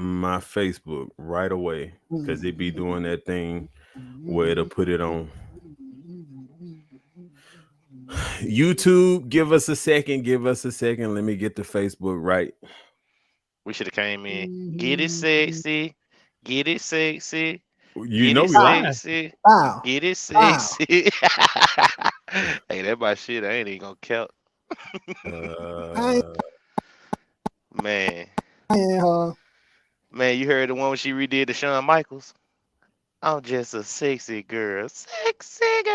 my Facebook right away because it be doing that thing where it'll put it on YouTube. Give us a second. Give us a second. Let me get the Facebook right. We should have came in. Get it sexy. Get it sexy. You Get know it we live. sexy. Wow. Get it Wow. sexy. Hey, that my shit. I ain't even gonna count. I ain't, Uh, Man. I ain't Man, you heard the one when she redid the Shawn Michaels? I'm just a sexy girl. Sexy girl.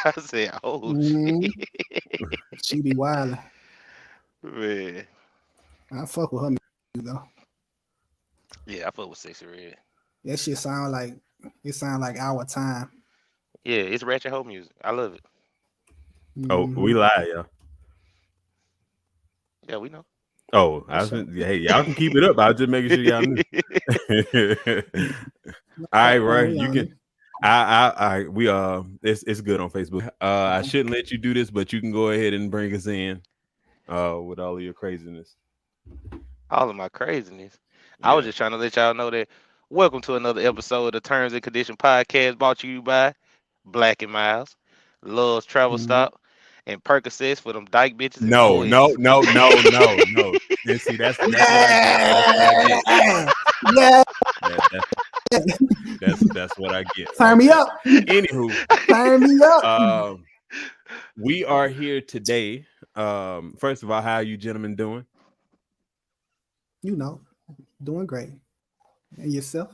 I said, oh mm, shit. she be wild. Man. I fuck with her music, though. Yeah, I fuck with Sexy Red. That shit sound like our time. Yeah, it's ratchet hoe music. I love it. oh, we Hmm. live, y'all. Yeah, we know. Oh, What's up? hey, y'all can keep it up. I was just making sure y'all knew. All right, right. We You on can. it. We it's good on Facebook. I shouldn't let you do this, but you can go ahead and bring us in, with all of your craziness. All of my craziness. I was Yeah. just trying to let y'all know that welcome to another episode of the Terms and Condition Podcast brought to you by Black and Miles, Love's Travel Mhm. Stop, and Percocets for them dyke bitches and No, no, boys. no, no, no, no. And see, that's what I get. That's what I get. Yeah, yeah. That, that that's what I get Turn right me there. up. Anywho, Turn me up. um, we are here today. First of all, how are you gentlemen doing? You know, doing great. And yourself?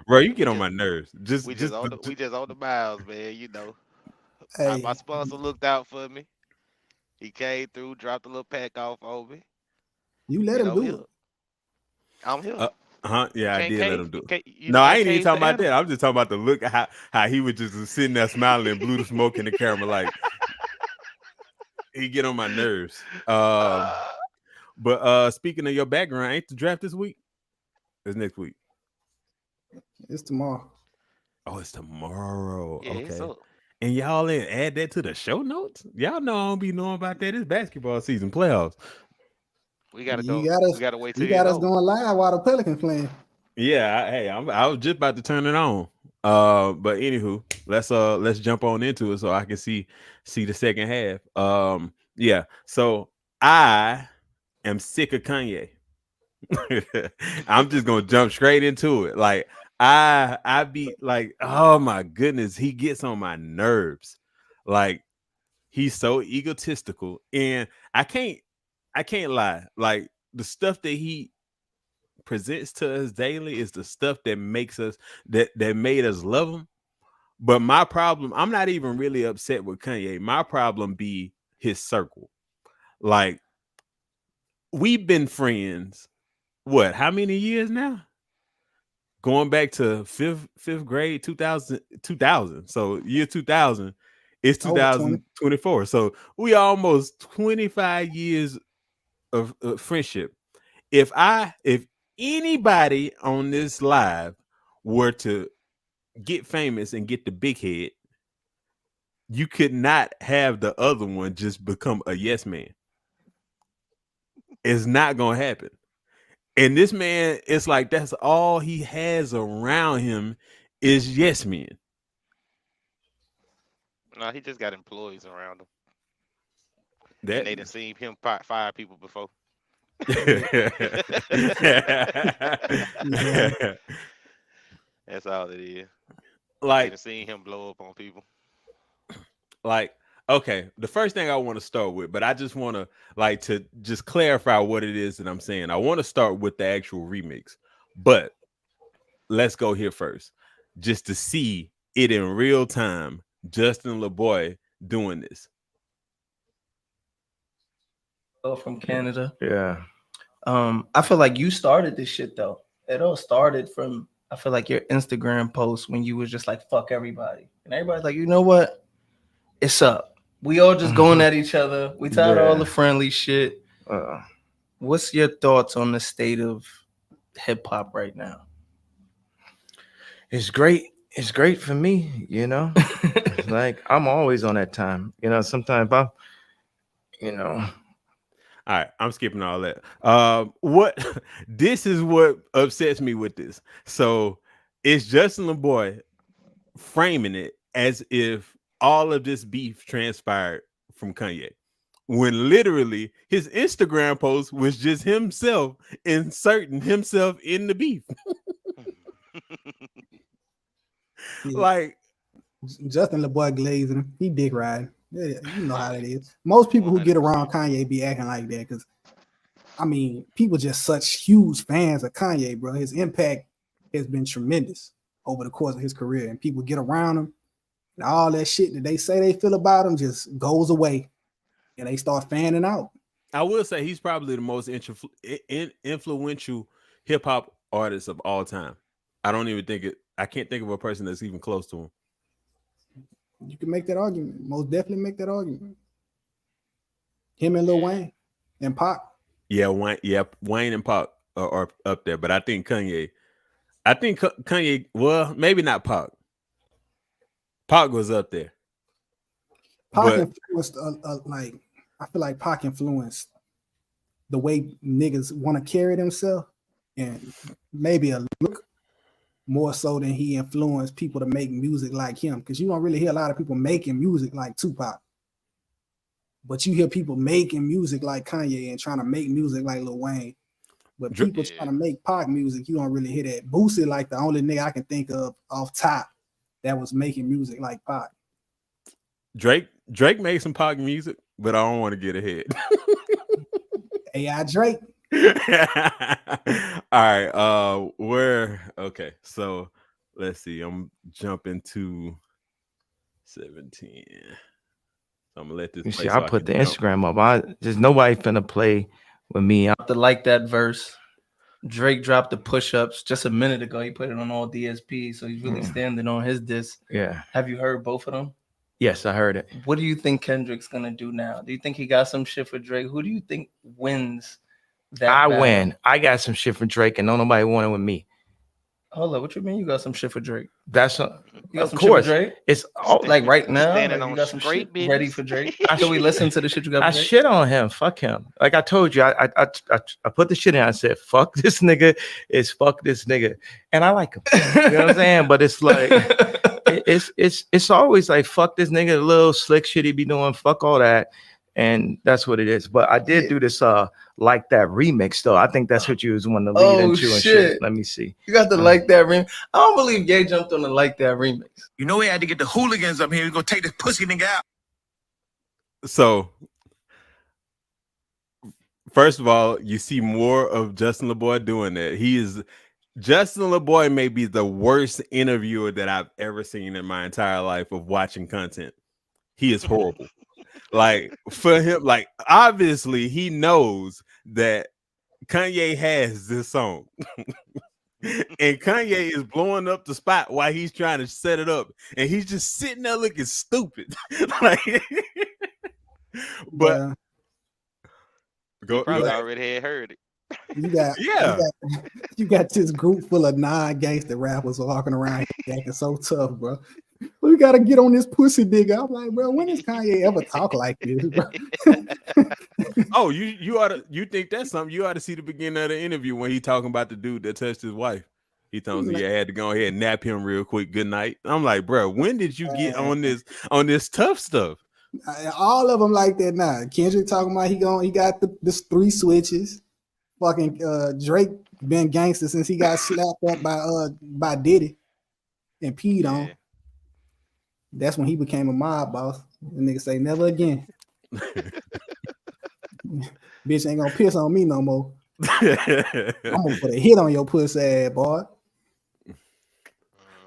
Bro, you We get on just my nerves. we just on the we just on the miles, man. You know, my Hey, sponsor looked out for me. He came through, dropped a little pack off on me, you let and him I'm do here. it. I'm here. Huh? Yeah, I Can't did let cave. him do it. You No, know, I can't ain't even cave talking the about that. animal. I'm just talking about the look, how he was just sitting there smiling and blew the smoke in the camera. Like he get on my nerves. But speaking of your background, ain't the draft this week? It's next week. It's tomorrow. Oh, it's tomorrow. Yeah, it's Okay. up. And y'all add that to the show notes? Y'all know I don't be knowing about that. It's basketball season, playoffs. We gotta You go. got We us. gotta wait till You it's got us over. going live while the Pelicans playing. Yeah, I was just about to turn it on. But anywho, let's jump on into it so I can see the second half. Yeah. So I am sick of Kanye. I'm just gonna jump straight into it. Like I be like, oh my goodness, he gets on my nerves. Like he's so egotistical, and I can't lie. Like the stuff that he presents to us daily is the stuff that makes us that made us love him. But my problem, I'm not even really upset with Kanye. My problem be his circle. Like we've been friends. What? How many years now? Going back to fifth grade, 2000. So year 2000 is Over 20. 2024. So we almost 25 years of friendship. If anybody on this live were to get famous and get the big head, you could not have the other one just become a yes man. It's not gonna happen. And this man, it's like that's all he has around him is yes men. No, he just got employees around him, and That they done seen him fire people before. Yeah. That's all it is. They like done seen him blow up on people. like okay, the first thing I want to start with, but I just want to like to just clarify what it is that I'm saying. I want to start with the actual remix, but let's go here first, just to see it in real time. Justin LeBoy doing this. From Canada. Yeah. I feel like you started this shit though. It all started from I feel like your Instagram post when you was just like fuck everybody. And everybody's like, you know what? It's up. We all just going at each other. We tired of all the Yeah. friendly shit. Uh, What's your thoughts on the state of hip hop right now? it's great. It's great for me, you know. Like I'm always on that time. You know, sometimes I, you know, All right, I'm skipping all that. What this is what upsets me with this. So it's Justin LeBoy framing it as if all of this beef transpired from Kanye, when literally his Instagram post was just himself inserting himself in the beef. Yeah. Like, Justin LeBoy glazing him. He dick riding. Yeah, you know how that is. Most people who get around 100%. Kanye be acting like that because, I mean, people just such huge fans of Kanye, bro. His impact has been tremendous over the course of his career, and people get around him, and all that shit that they say they feel about him just goes away, and they start fanning out. I will say he's probably the most influential hip hop artist of all time. I don't even think it. I can't think of a person that's even close to him. You can make that argument. Most definitely make that argument. Him and Lil Wayne and Pac. Yeah, Wayne and Pac are up there, but I think Kanye. I think Kanye. Well, maybe not Pac. Pac was up there. Pac But influenced, like, I feel like Pac influenced the way niggas want to carry themselves, and maybe a look more so than he influenced people to make music like him. Because you don't really hear a lot of people making music like Tupac, but you hear people making music like Kanye and trying to make music like Lil Wayne. But people trying to make Pac music, you don't really hear that. Boosie, like the only nigga I can think of off top that was making music like Pac. Drake made some Pac music, but I don't want to get ahead. AI Drake. All right. Okay. So let's see. I'm jumping to 17. So I'm gonna let this. See, I put the Instagram up. There's nobody finna play with me. I have to like that verse. Drake dropped the push-ups just a minute ago. He put it on all DSP, so he's really standing on his disc. Yeah. Have you heard both of them? Yes, I heard it. What do you think Kendrick's gonna do now? Do you think he got some shit for Drake? Who do you think wins that battle? Win. I got some shit for Drake, and don't nobody want it with me. Hold up, what you mean you got some shit for Drake? That's You got of some course. Shit for Drake? It's all, like right now. Standing Like, on you got some straight shit business. ready for Drake. Should we listen to the shit you got? I for Drake? shit on him. Fuck him. Like I told you, I put the shit in. I said, "Fuck this nigga." It's fuck this nigga, and I like him. You know what I'm saying? But it's like it's always like fuck this nigga, the little slick shit he be doing. Fuck all that, and that's what it is. But I did do this like that remix though. I think that's what you was wanting to lead into and shit. Let me see. You got to like that remix. I don't believe Ye jumped on the like that remix. You know we had to get the hooligans up here. We're gonna take this pussy nigga out. So, first of all, you see more of Justin LeBoy doing that. Justin LeBoy may be the worst interviewer that I've ever seen in my entire life of watching content. He is horrible. Like, for him, like, obviously he knows that Kanye has this song. And Kanye is blowing up the spot while he's trying to set it up, and he's just sitting there looking stupid. Like, but Probably already had heard it. You got this group full of non-gangster rappers walking around here acting so tough, bro. We gotta get on this pussy nigga. I'm like, bro, when does Kanye ever talk like this, bro? Oh, you think that's something? You ought to see the beginning of the interview when he talking about the dude that touched his wife. He told me I had to go ahead and nap him real quick. Good night. I'm like, bro, when did you get on this tough stuff? All of them like that now. Kendrick talking about he got this 3 switches. Fucking Drake been gangster since he got slapped up by Diddy and peed on. That's when he became a mob boss. The nigga say never again. Bitch ain't gonna piss on me no more. I'm gonna put a hit on your pussy ass, boy.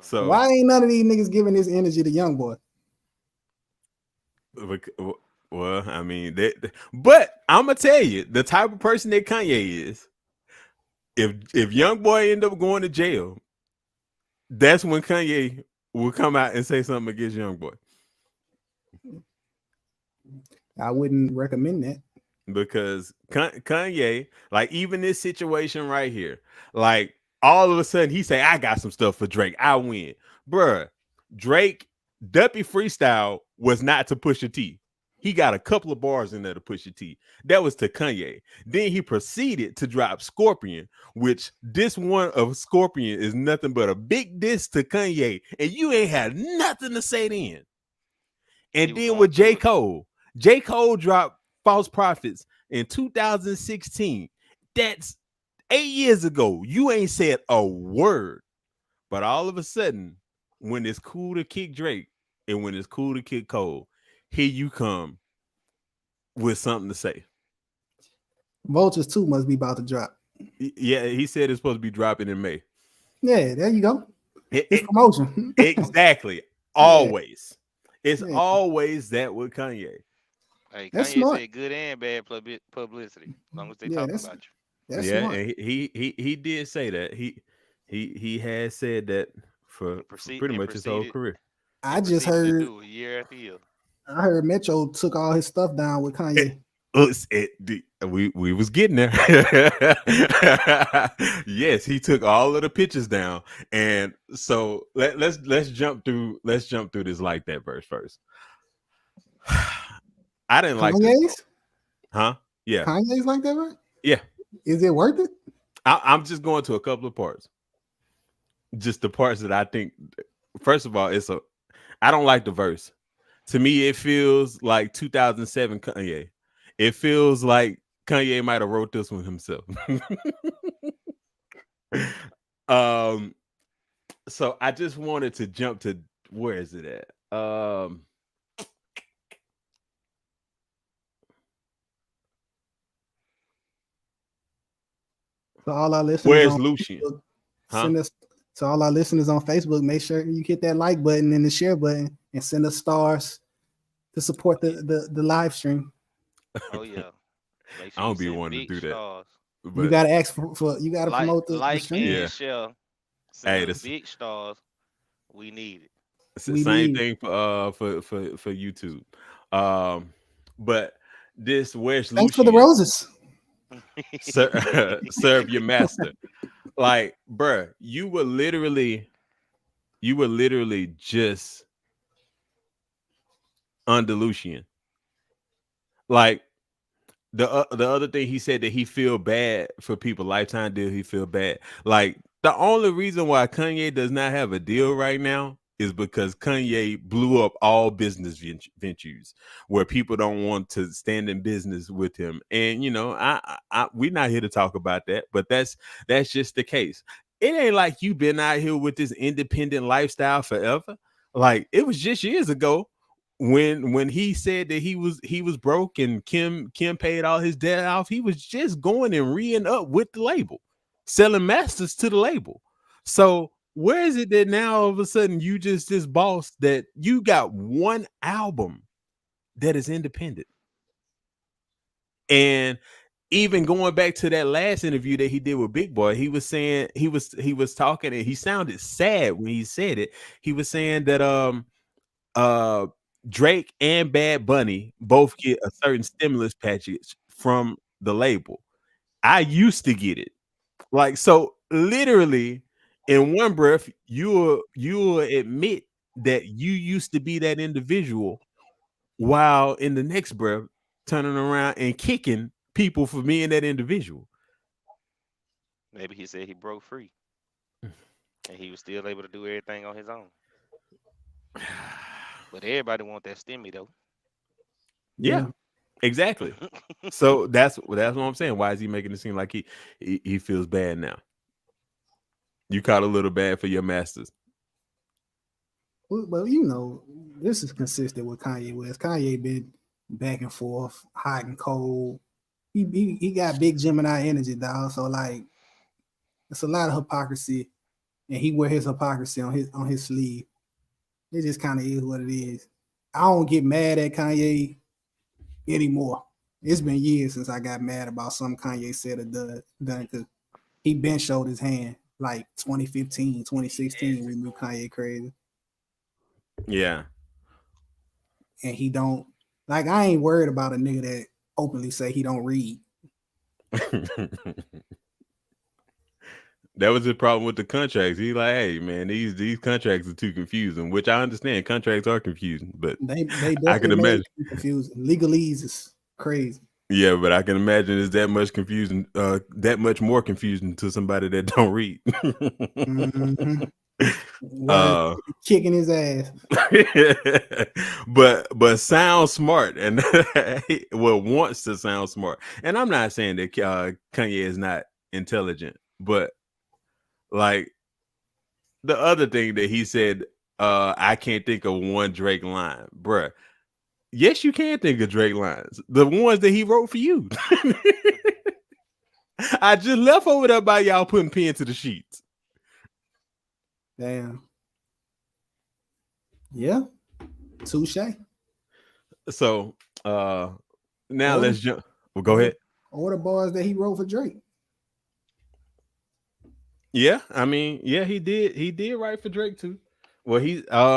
So why ain't none of these niggas giving this energy to young boy? Well, I mean, but I'm gonna tell you the type of person that Kanye is. If young boy end up going to jail, that's when Kanye will come out and say something against young boy. I wouldn't recommend that because Kanye, like even this situation right here, like all of a sudden he say, "I got some stuff for Drake. I win, bruh." Drake Duppy freestyle was not to Pusha T. He got a couple of bars in there to Pusha T. That was to Kanye. Then he proceeded to drop Scorpion, which this one of Scorpion is nothing but a big diss to Kanye, and you ain't had nothing to say then. And then with J. Cole dropped False Prophets in 2016. That's 8 years ago. You ain't said a word. But all of a sudden, when it's cool to kick Drake and when it's cool to kick Cole, here you come with something to say. Vultures 2 must be about to drop. Yeah, he said it's supposed to be dropping in May. Yeah, there you go. It's promotion. Exactly. Always. It's Yeah. always that with Kanye. Hey, That's Kanye smart. said good and bad publicity, as long as they Yeah, talking that's- about you. That's yeah, smart. and he did say that. He has said that for pretty much his whole career. I just Proceeded to heard do it year after year. I heard Metro took all his stuff down with Kanye. We was getting there. Yes, he took all of the pictures down, and so let's jump through this like that verse first. I didn't like this, Kanye's? huh? Yeah, Kanye's like that, right? yeah. Is it worth it? I'm just going to a couple of parts, just the parts that I think. First of all, I don't like the verse. To me, it feels like 2007 Kanye. It feels like Kanye might have wrote this one himself. So I just wanted to jump to where is it at? So all our listeners Where's on Lucian? Facebook, Huh? send us to all our listeners on Facebook. Make sure you hit that like button and the share button and send us stars to support the live stream. Oh yeah. Make I sure you don't be send wanting to big do that. stars. You But gotta ask for you gotta Like, promote the like stream. Yeah. and share. Hey, Send this- big stars. We need it. it's the We same need- thing for YouTube. But this where's Thanks for the Lucian? roses. Serve your master. Like, bruh, you were literally just under Lucian. Like the other thing he said that he feel bad for people. Lifetime deal, he feel bad. Like the only reason why Kanye does not have a deal right now is because Kanye blew up all business ventures where people don't want to stand in business with him. And you know, we're not here to talk about that, but that's just the case. It ain't like you've been out here with this independent lifestyle forever. Like it was just years ago when he said that he was broke and Kim paid all his debt off. He was just going and re-ing up with the label, selling masters to the label. So where is it that now all of a sudden you just this boss that you got one album that is independent? And even going back to that last interview that he did with Big Boy, he was saying he was talking and he sounded sad when he said it. He was saying that Drake and Bad Bunny both get a certain stimulus package from the label. I used to get it. Like, so literally in one breath, you will admit that you used to be that individual, while in the next breath turning around and kicking people for being that individual. Maybe he said he broke free. And he was still able to do everything on his own. But everybody want that stimmy though. Yeah, exactly. So that's what I'm saying. Why is he making it seem like he feels bad now? You caught a little bad for your masters. Well, you know, this is consistent with Kanye West. Kanye been back and forth, hot and cold. He got big Gemini energy, dog. So like, it's a lot of hypocrisy, and he wear his hypocrisy on his sleeve. It just kind of is what it is. I don't get mad at Kanye anymore. It's been years since I got mad about something Kanye said or done because he been showed his hand like 2015, 2016. We knew Kanye crazy. Yeah. And he don't, like, I ain't worried about a nigga that openly say he don't read. That was his problem with the contracts. He's like, hey man, these contracts are too confusing, which I understand. Contracts are confusing, but They I can definitely made imagine. it confusing. Legalese is crazy. Yeah, but I can imagine it's that much confusion, that much more confusion to somebody that don't read. Mm-hmm. Kicking his ass. but sounds smart and wants to sound smart. And I'm not saying that Kanye is not intelligent, but like the other thing that he said, I can't think of one Drake line, bruh. Yes, you can think of Drake lines, the ones that he wrote for you. I just left over there by y'all putting pen to the sheets. Damn. Yeah. Touche. So now let's jump. Well, go ahead. All the bars that he wrote for Drake. Yeah, I mean, yeah, he did write for Drake too. Well,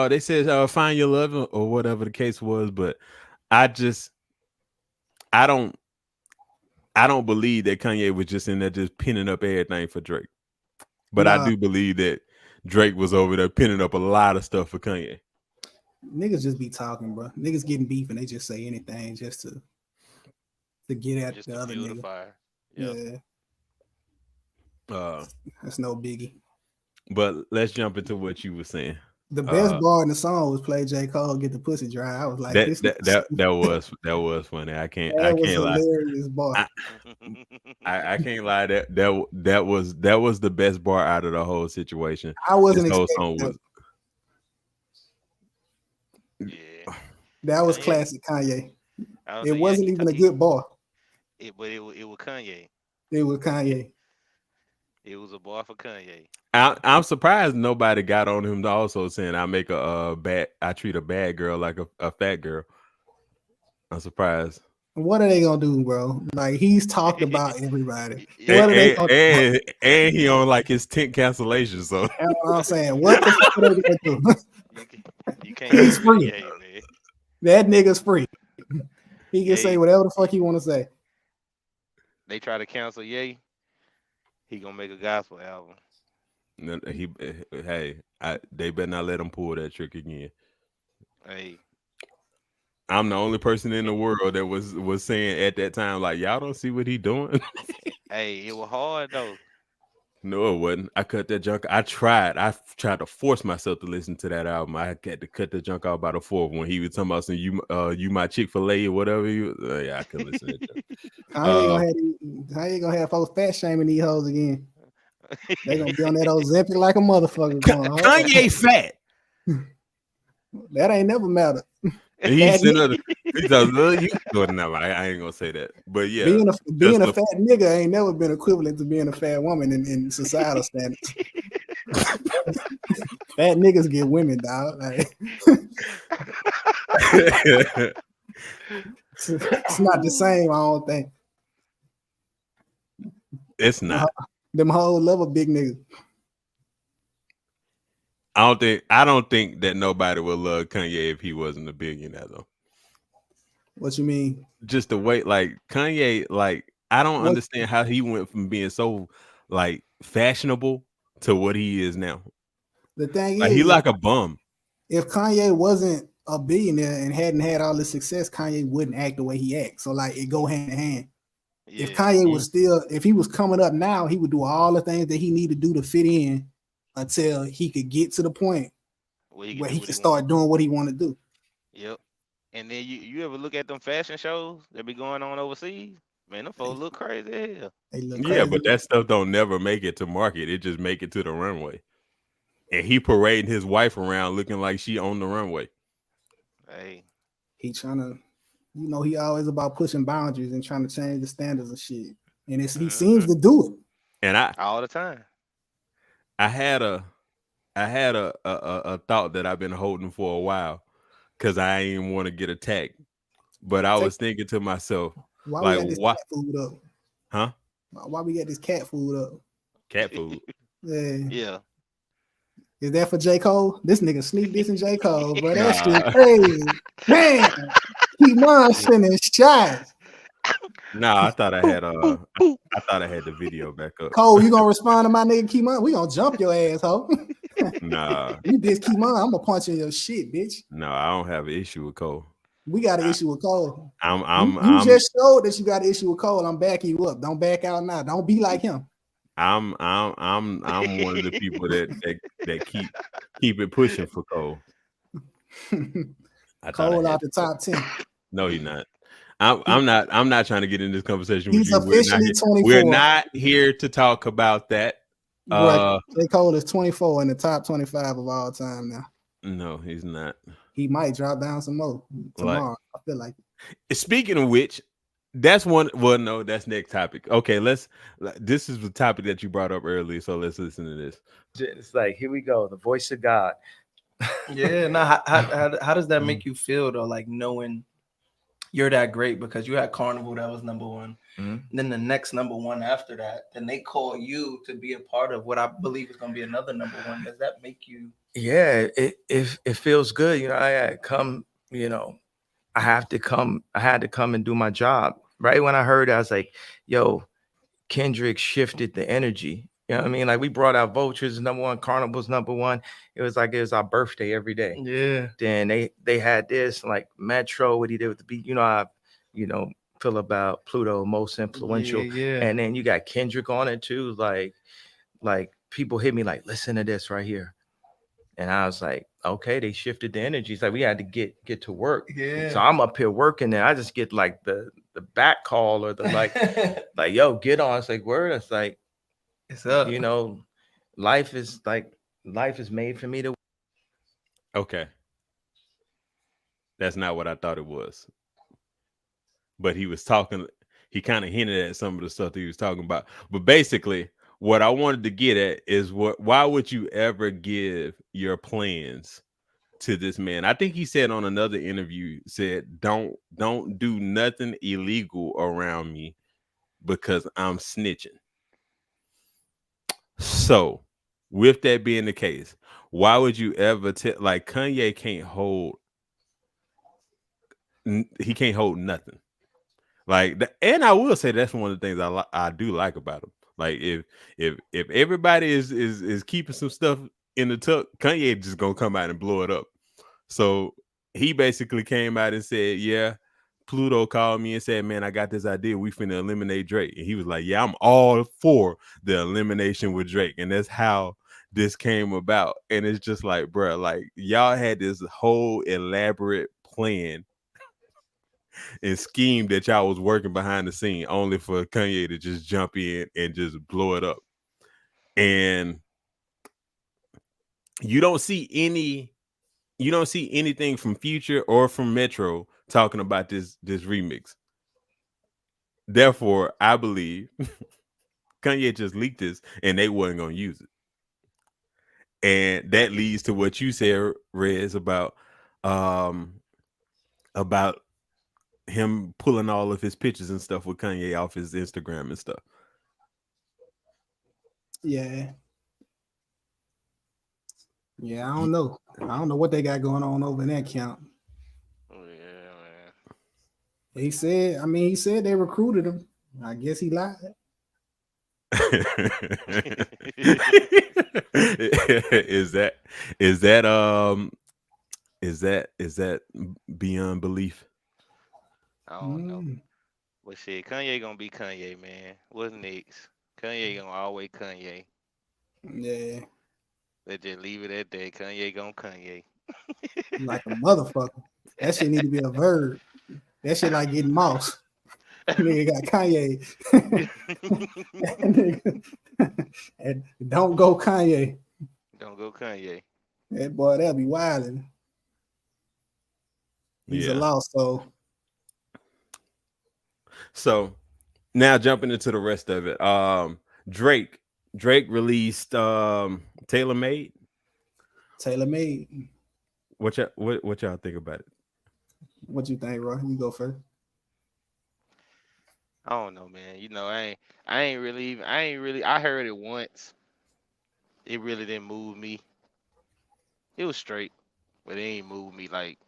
they said find your love or whatever the case was, but I don't believe that Kanye was just in there just pinning up everything for Drake. But I do believe that Drake was over there pinning up a lot of stuff for Kanye. Niggas just be talking, bro. Niggas getting beef and they just say anything just to get at the other nigga. Fire. Yeah. That's no biggie. But let's jump into what you were saying. The best bar in the song was play J. Cole get the pussy dry. I was like, that was funny. I can't lie. Hilarious bar. I can't lie. That was the best bar out of the whole situation. I wasn't expecting that. Yeah, that was classic Kanye. It wasn't even a good bar. It was Kanye. It was Kanye. It was a bar for Kanye. I'm surprised nobody got on him also saying I treat a bad girl like a fat girl. I'm surprised. What are they gonna do, bro? Like he's talked about everybody. And he on like his 10th cancellation. So that's what I'm saying. What the fuck are they gonna do? You can't. He's free. Man. That nigga's free. He can say whatever the fuck he want to say. They try to cancel Ye. He gonna make a gospel album. They better not let him pull that trick again. Hey, I'm the only person in the world that was saying at that time, like, y'all don't see what he doing. Hey, it was hard though. No, it wasn't. I cut that junk. I tried to force myself to listen to that album. I had to cut the junk out by the fourth when he was talking about some you my Chick-fil-A or whatever. I couldn't listen to that. How you gonna have folks fat shaming these hoes again? They gonna be on that Ozempic like a motherfucker. Kanye fat. That ain't never mattered. He's another. I ain't gonna say that, but yeah, being a fat nigga ain't never been equivalent to being a fat woman in societal standards. Fat niggas get women, dog. Like, it's not the same. I don't think it's not. Them hoes love a big nigga. I don't think that nobody would love Kanye if he wasn't a billionaire though. What you mean? Just the way, like Kanye, like I don't understand how he went from being so like fashionable to what he is now. The thing like, is, he like a bum. If Kanye wasn't a billionaire and hadn't had all this success, Kanye wouldn't act the way he acts. So like it go hand in hand. Yeah. If Kanye was if he was coming up now, he would do all the things that he needed to do to fit in until he could get to the point where he could start doing what he want to do. Yep. And then you ever look at them fashion shows that be going on overseas? Man, them folks look crazy as hell. They look crazy. But that stuff don't never make it to market. It just make it to the runway. And he parading his wife around looking like she on the runway. Hey. He trying to, he always about pushing boundaries and trying to change the standards of shit. And he seems to do it. And all the time. I had a thought that I've been holding for a while because I ain't want to get attacked. But I was thinking to myself, why we got this cat food up? Huh? Why we got this cat food up? Cat food. Yeah. Is that for J. Cole? This nigga sneak this in J. Cole, but that shit crazy. Man, keep on sending shots. Nah, I thought I had Boop, boop. I thought I had the video back up. Cole, you gonna respond to my nigga Keemon? We gonna jump your ass, ho. Nah, You diss Keemon, I'm gonna punch in your shit, bitch. no, I don't have an issue with Cole. We got an I, issue with Cole. I'm You just showed that you got an issue with Cole. I'm backing you up. Don't back out now. Don't be like him. I'm one of the people that keep it pushing for Cole. I thought I Cole had out the top 10. No, he's not. I'm not trying to get in this conversation with He's you. officially 24. We're not here to talk about that. Right. J. Cole is 24 in the top 25 of all time now. No, he's not. He might drop down some more tomorrow. I feel like. Speaking of which, that's one. Well, no, that's next topic. Okay, this is the topic that you brought up earlier, so let's listen to this. It's like, here we go, the voice of God. Yeah, now how does that make you feel though? Like knowing you're that great because you had Carnival that was number one. Mm-hmm. Then the next number one after that, then they call you to be a part of what I believe is going to be another number one. Does that make you? Yeah, it feels good. You know, I had come. You know, I had to come and do my job. Right when I heard it, I was like, "Yo, Kendrick shifted the energy." You know what I mean? Like we brought out Vultures number one, Carnival's number one. It was like it was our birthday every day. Yeah. Then they had this like Metro, what he did with the beat. You know, I feel about Pluto, most influential. Yeah. And then you got Kendrick on it too. Like people hit me like, listen to this right here. And I was like, okay, they shifted the energy. It's like we had to get to work. Yeah. So I'm up here working and I just get like the back call or the like, yo, get on. It's like, word. It's like, it's up. You know, life is made for me to. Okay. That's not what I thought it was. But he kind of hinted at some of the stuff that he was talking about. But basically, what I wanted to get at is why would you ever give your plans to this man? I think he said on another interview, said, don't do nothing illegal around me because I'm snitching. So, with that being the case, why would you ever like Kanye can't hold nothing. Like, and I will say that's one of the things I do like about him. Like, if everybody is keeping some stuff in the tuck, Kanye just gonna come out and blow it up. So he basically came out and said, yeah, Pluto called me and said, man, I got this idea. We finna eliminate Drake. And he was like, yeah, I'm all for the elimination with Drake. And that's how this came about. And it's just like, bro, like y'all had this whole elaborate plan and scheme that y'all was working behind the scene only for Kanye to just jump in and just blow it up. And you don't see anything from Future or from Metro talking about this remix. Therefore, I believe Kanye just leaked this and they wasn't gonna use it. And that leads to what you said, Rez, about him pulling all of his pictures and stuff with Kanye off his Instagram and stuff. Yeah. Yeah, I don't know. I don't know what they got going on over in that camp. Yeah, man. He said they recruited him. I guess he lied. Is that beyond belief? I don't know. But shit, Kanye gonna be Kanye, man. What's next? Kanye gonna always Kanye. Yeah. Let's just leave it at that. Kanye gonna Kanye. Like a motherfucker. That shit need to be a verb. That shit like getting mouse. Nigga got Kanye. And don't go Kanye. Don't go Kanye. That boy, that'll be wildin'. He's a lost soul. So now jumping into the rest of it. Drake released Tailor Made. What y'all think about it? What you think, Roy? You go first. I don't know, man. You know, I heard it once. It really didn't move me. It was straight, but it ain't move me like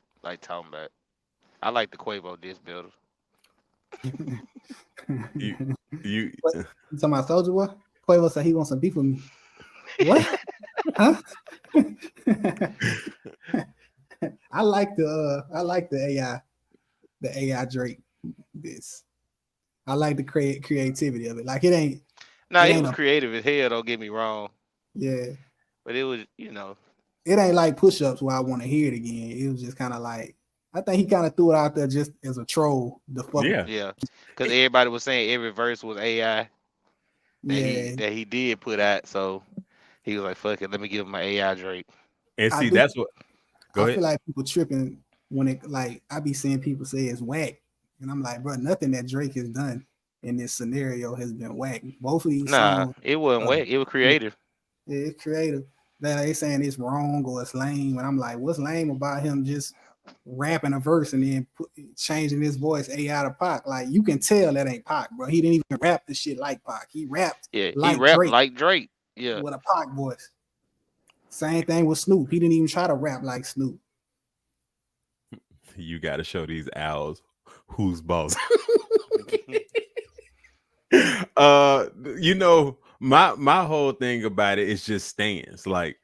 talking about. I like the Quavo disc better. You What? You talking about Soldier Boy? Quavo said he wants some beef with me. What? Huh? I like the AI Drake. This I like the creativity of it. Like it ain't Nah, it it ain't was a creative as hell. Don't get me wrong, yeah. but it was, you know, It ain't like push-ups where I want to hear it again. It was just kind of like I think he kind of threw it out there just as a troll. The fuck yeah. yeah, because everybody was saying every verse was AI yeah. that he did put out. So he was like, "Fuck it, let me give him my AI Drake." And I see, do. that's what. Go I ahead. feel like people tripping when it like I be seeing people say it's whack, and I'm like, bro, nothing that Drake has done in this scenario has been whack. Both of these Nah, songs, it wasn't uh, whack. It was creative. it's creative. Then they saying it's wrong or it's lame, and I'm like, what's lame about him just rapping a verse and then changing his voice AI to Pac? Like you can tell that ain't Pac, bro. He didn't even rap the shit like Pac. He rapped Yeah, he like rapped Drake like Drake. Yeah, with a Pac voice. Same thing with Snoop. He didn't even try to rap like Snoop. You got to show these owls who's boss. You know, my whole thing about it is just stance. Like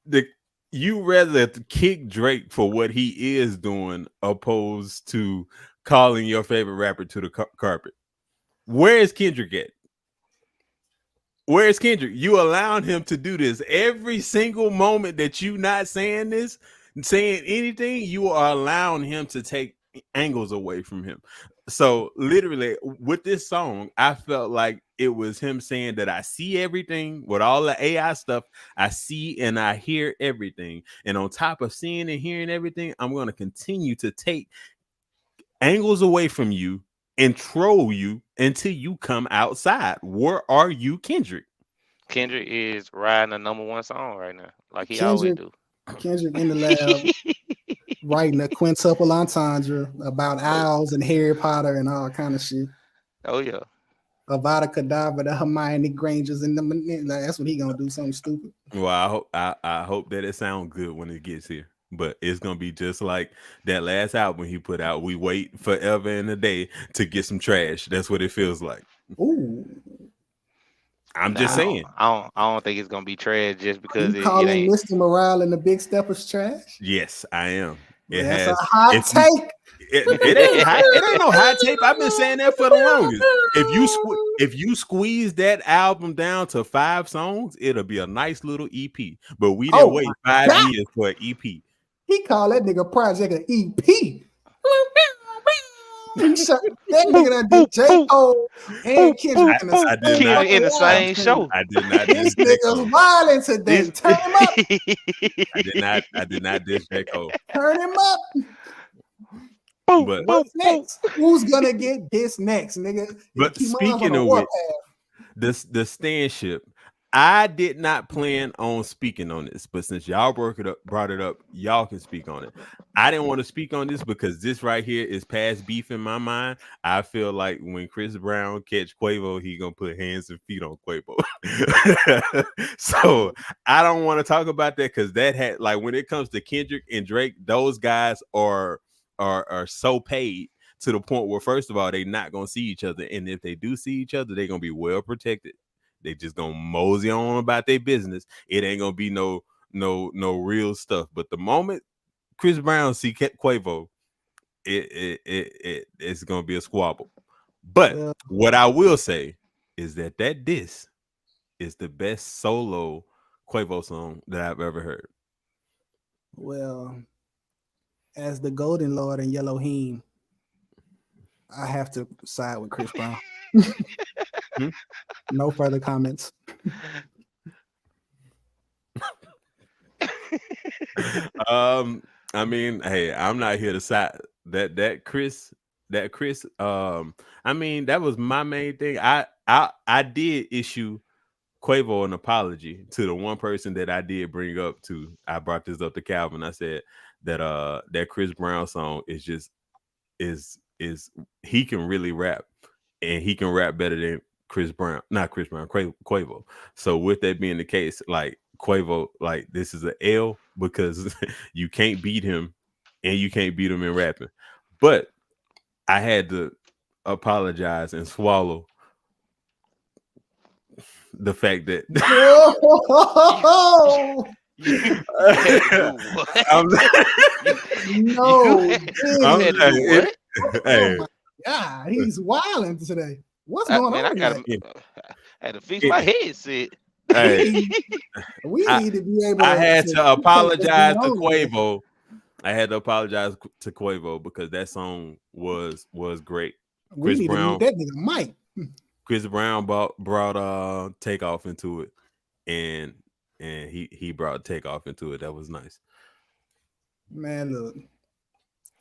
the you rather kick Drake for what he is doing opposed to calling your favorite rapper to the carpet. Where is Kendrick at? Where's Kendrick? You allowed him to do this every single moment that you not saying this, saying anything. You are allowing him to take angles away from him. So literally, with this song, I felt like it was him saying that I see everything with all the AI stuff. I see and I hear everything, and on top of seeing and hearing everything, I'm going to continue to take angles away from you and troll you until you come outside. Where are you, Kendrick? Kendrick is riding the #1 song right now, like he always Kendrick do. Kendrick in the lab writing a quintuple entendre about owls and Harry Potter and all kind of shit. Oh yeah. Avada Kedavra, the Hermione Grangers, and that's what he gonna do, something stupid. Well, I hope that it sounds good when it gets here. But it's gonna be just like that last album he put out. We wait forever and a day to get some trash. That's what it feels like. Ooh, I'm Nah, just saying. I don't think it's gonna be trash just are because you it calling ain't. Mr. Morale and the Big Steppers trash? Yes, I am. It That's a has. hot If you, take. it ain't hot. It ain't no hot tape. I've been saying that for the longest. If you squeeze that album down to 5 songs, it'll be a nice little EP. But we didn't Oh wait my 5 God. years for an EP. He called that nigga Project an EP. That nigga that did J. Cole and Kendrick in the I did not. Kendrick in the live same stream. show. I did not This diss J. nigga's Cole. wilding today. This Turn him up. I did not diss J. Cole. Turn him up. But What's next? Who's gonna get this next, nigga? Keep my eyes on speaking the of which, warpath. the standship, I did not plan on speaking on this, but since y'all brought it up, y'all can speak on it. I didn't want to speak on this because this right here is past beef in my mind. I feel like when Chris Brown catch Quavo, he gonna put hands and feet on Quavo. So I don't want to talk about that because that had like when it comes to Kendrick and Drake, those guys are so paid to the point where first of all they're not gonna see each other, and if they do see each other, they're gonna be well protected. They just gonna mosey on about their business. It ain't gonna be no real stuff. But the moment Chris Brown see Quavo, it's gonna be a squabble. But Well, what I will say is that diss is the best solo Quavo song that I've ever heard. well, as the Golden Lord and Elohim, I have to side with Chris Brown. No further comments. I mean, hey, I'm not here to side that Chris. I mean, that was my main thing. I did issue Quavo an apology to the one person that I did bring up to. I brought this up to Calvin. I said that that Chris Brown song is he can really rap, and he can rap better than Quavo. So with that being the case, like Quavo, like this is an L because you can't beat him, and you can't beat him in rapping. But I had to apologize and swallow the fact that Whoa! You had to do what? I'm, No, You I'm had to saying, do what? Oh hey, my God, he's wilding today. What's I, going man, I on gotta here? I had to fix it- my headset. We hey, need, we I, need to be able I to had to dictate what's going apologize to on here. Quavo. I had to apologize to Quavo because that song was great. We Chris need to Brown, meet that nigga Mike. brought Takeoff into it, and he brought Takeoff into it. That was nice. Man, look,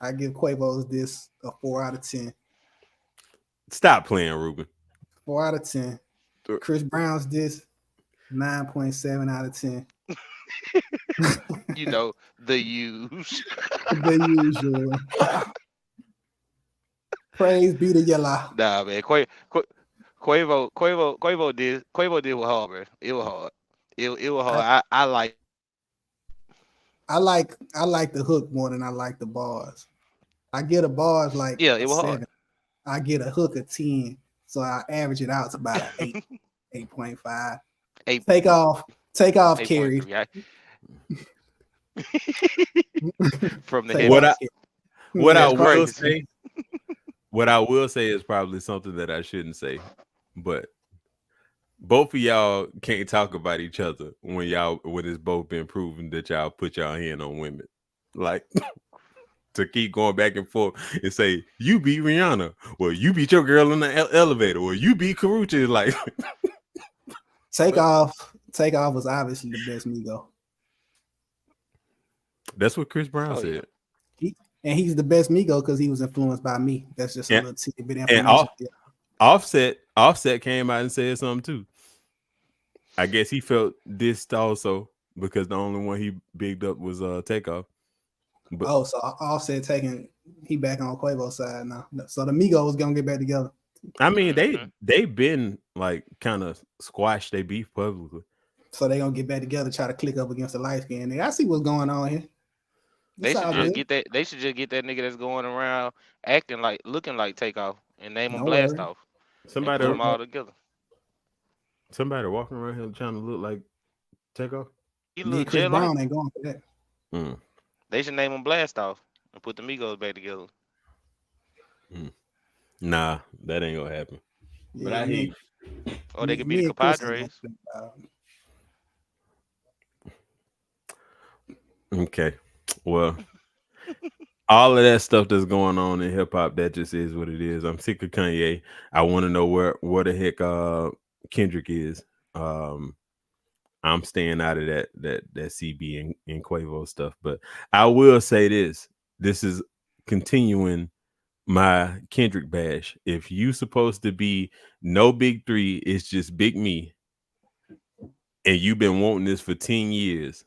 I give Quavo's this a 4 out of 10. Stop playing, Ruben. 4 out of 10. Chris Brown's this 9.7 out of 10. You know, the use. The usual. Praise be to Yalla. Nah, man. Quavo did was hard, bro. It was hard. It was hard. I like. I like the hook more than I like the bars. I get a bars like Yeah, a it was 7. hard. I get a hook of 10. So I average it out to about an 8, 8.5. Eight- Take off carried. 8.3. From the Take head. What off I carried. what I That's will crazy. say, what I will say is probably something that I shouldn't say, but both of y'all can't talk about each other when it's both been proven that y'all put y'all hand on women. Like to keep going back and forth and say, you beat Rihanna, or you beat your girl in the elevator, or you beat Karuchi. Like Take off was obviously the best Migo. that's what Chris Brown Oh, yeah. said. And he's the best Migo because he was influenced by me. That's just a little tidbit of And information. Offset came out and said something too. I guess he felt dissed also because the only one he bigged up was Takeoff. But So Offset he back on Quavo's side now. So the Migos gonna get back together. I mean they've been like kind of squashed their beef publicly. So they gonna get back together, try to click up against the light skin nigga. I see what's going on here. They It's should all just good. get that. They should just get that nigga that's going around looking like Takeoff, and name him Don't Blast worry. Off. Somebody Put them all together. walking around here trying to look like Takeoff. He Me look and Chris just Brown like. ain't going for that. They should name him Blast Off and put the Migos back together. Nah, that ain't gonna happen. But I hear you. Or they could be me the and Chris ain't compadres. gonna Okay. Well, all of that stuff that's going on in hip hop, that just is what it is. I'm sick of Kanye. I want to know where the heck Kendrick is. I'm staying out of that CB and Quavo stuff. But I will say this. This is continuing my Kendrick bash. If you supposed to be no big three, it's just big me. And you've been wanting this for 10 years.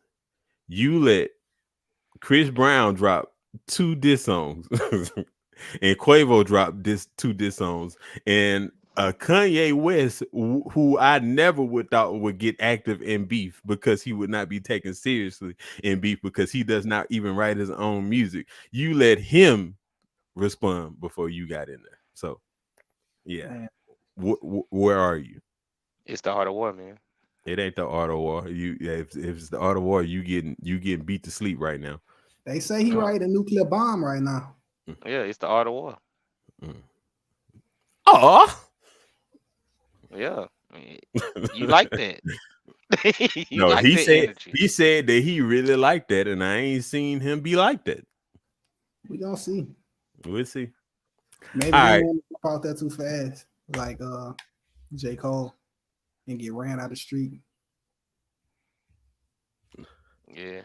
You let Chris Brown drop 2 diss songs and Quavo dropped 2 diss songs, and Kanye West, who I never would thought would get active in beef because he would not be taken seriously in beef because he does not even write his own music. You let him respond before you got in there. So yeah, where are you? It's the Heart of War, man. It ain't the art of war. If it's the art of war, you getting beat to sleep right now. They say he write a nuclear bomb right now. Yeah, it's the Art of War. Oh, Yeah, you like that? You no, like he that said energy. he said that he really liked that, and I ain't seen him be like that. We gonna see. We'll see. Maybe All he right. won't jump out there too fast, like J. Cole, and get ran out the street. Yeah,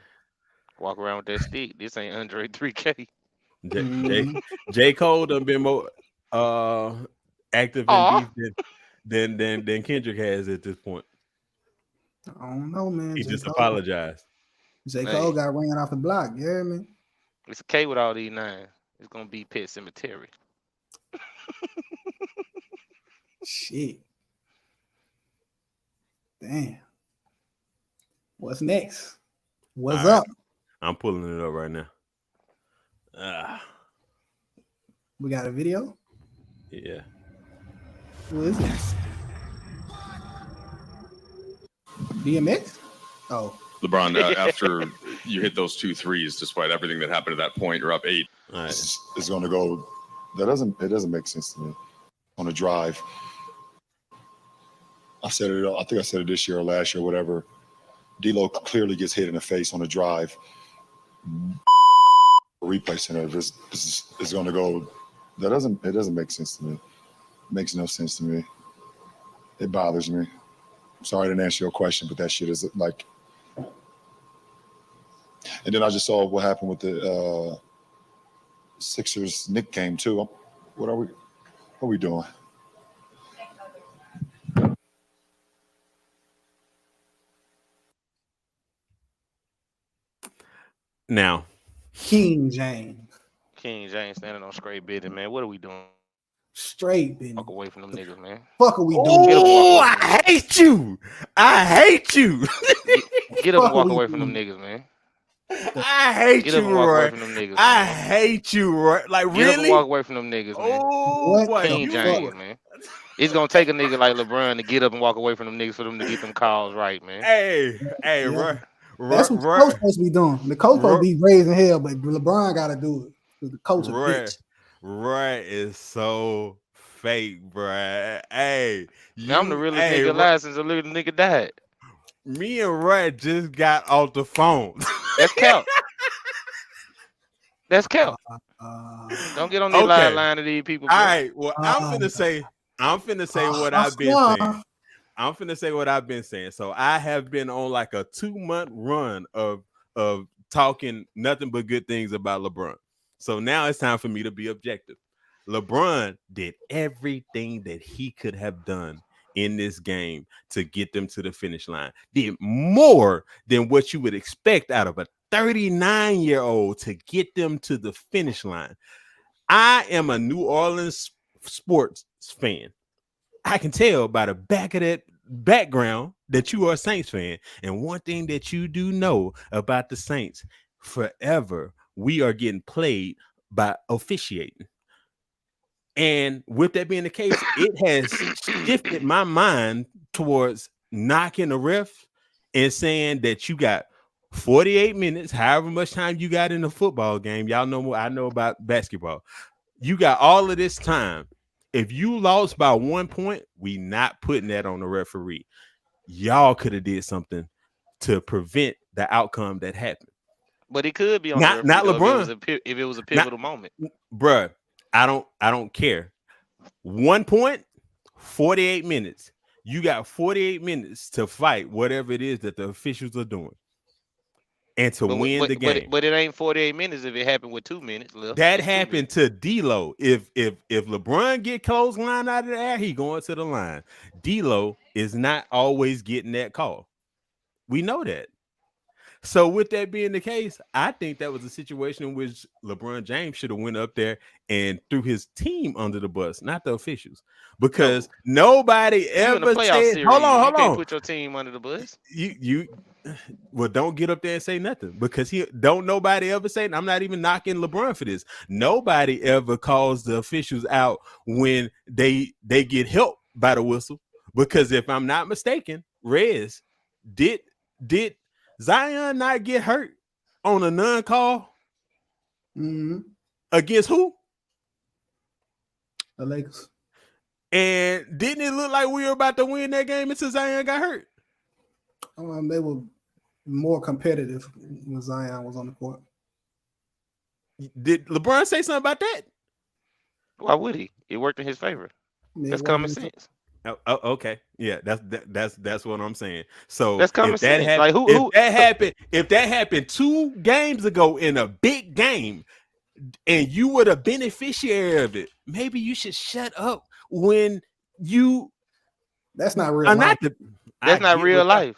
walk around with that stick. This ain't Andre 3K. J. Cole done been more active in beef than Kendrick has at this point. I don't know, man. He J. just Cole. apologized. J. Hey. Cole got ran off the block. Yeah, man. It's a K with all these nines. It's gonna be Pet Cemetery. Shit. Damn. What's next? What's All right. up? I'm pulling it up right now. We got a video. Yeah. Who is it? DMX? Oh, LeBron, after you hit those 2 threes, despite everything that happened at that point, you're up 8. All right. Is going to go. It doesn't make sense to me. On a drive, I said it. I think I said it this year or last year, or whatever. D'Lo clearly gets hit in the face on a drive. Replay center is going to go. It doesn't make sense to me. It makes no sense to me. It bothers me. I'm sorry I didn't answer your question, but that shit is like. And then I just saw what happened with the Sixers Knick game too. What are we doing? Now, King James. King James standing on straight bidding, man. What are we doing? Straight business. Walk away from them niggas, man. Fuck are we doing? oh, I hate you. I hate you. Get up and Fuck walk we away from them doing? niggas, man. I hate Get up you, and walk away Roy. from them niggas, I man. hate you, Roy. Like, Get up and really? walk away from them niggas, man. Oh, What boy. the King You, James, man. It's gonna take a nigga like LeBron to get up and walk away from them niggas for them to get them calls right, man. hey, Yeah. Roy. That's what the coach supposed to be doing. The coach supposed to be raising hell, but LeBron got to do it. 'Cause the coach a bitch. Roy is so fake, bruh. Hey, Man, I'm the realest hey, nigga Roy, alive since the little nigga died. me and Roy just got off the phone. That's cap. That's cap. Don't get on the Okay. line to these people, All bro. right, well, I'm finna say what I've been saying. I'm finna say what I've been saying. So I have been on like a 2-month run of talking nothing but good things about LeBron. So now it's time for me to be objective. LeBron did everything that he could have done in this game to get them to the finish line. Did more than what you would expect out of a 39-year-old to get them to the finish line. I am a New Orleans sports fan. I can tell by the back of that background that you are a Saints fan. And one thing that you do know about the Saints, forever, we are getting played by officiating. And with that being the case, it has shifted my mind towards knocking the ref and saying that you got 48 minutes, however much time you got in a football game. Y'all know what I know about basketball. You got all of this time. If you lost by 1 point, we not putting that on the referee. Y'all could have did something to prevent the outcome that happened. But it could be on Not- the not referee, though, LeBron. if it was a pivotal moment. Bruh, I don't care. 1 point, 48 minutes. You got 48 minutes to fight whatever it is that the officials are doing and to win the game. But it ain't 48 minutes if it happened with 2 minutes left. That It's 2 happened to D'Lo. If LeBron get clothesline out of the air, he going to the line. D'Lo is not always getting that call. We know that. So with that being the case, I think that was a situation in which LeBron James should have went up there and threw his team under the bus, not the officials, because nobody You in the ever playoff said, series, hold you can't on. put your team under the bus. You well, don't get up there and say nothing, because don't nobody ever say, I'm not even knocking LeBron for this. Nobody ever calls the officials out when they get helped by the whistle, because if I'm not mistaken, Rez, did Zion not get hurt on a non-call against who? The Lakers. And didn't it look like we were about to win that game until Zion got hurt? They were more competitive when Zion was on the court. Did LeBron say something about that? Why would he? It worked in his favor. That's common sense. Oh, okay, yeah, that's what I'm saying. So That's common sense. If that happened 2 games ago in a big game, and you were the beneficiary of it, maybe you should shut up when you. That's not real life. That's not real life.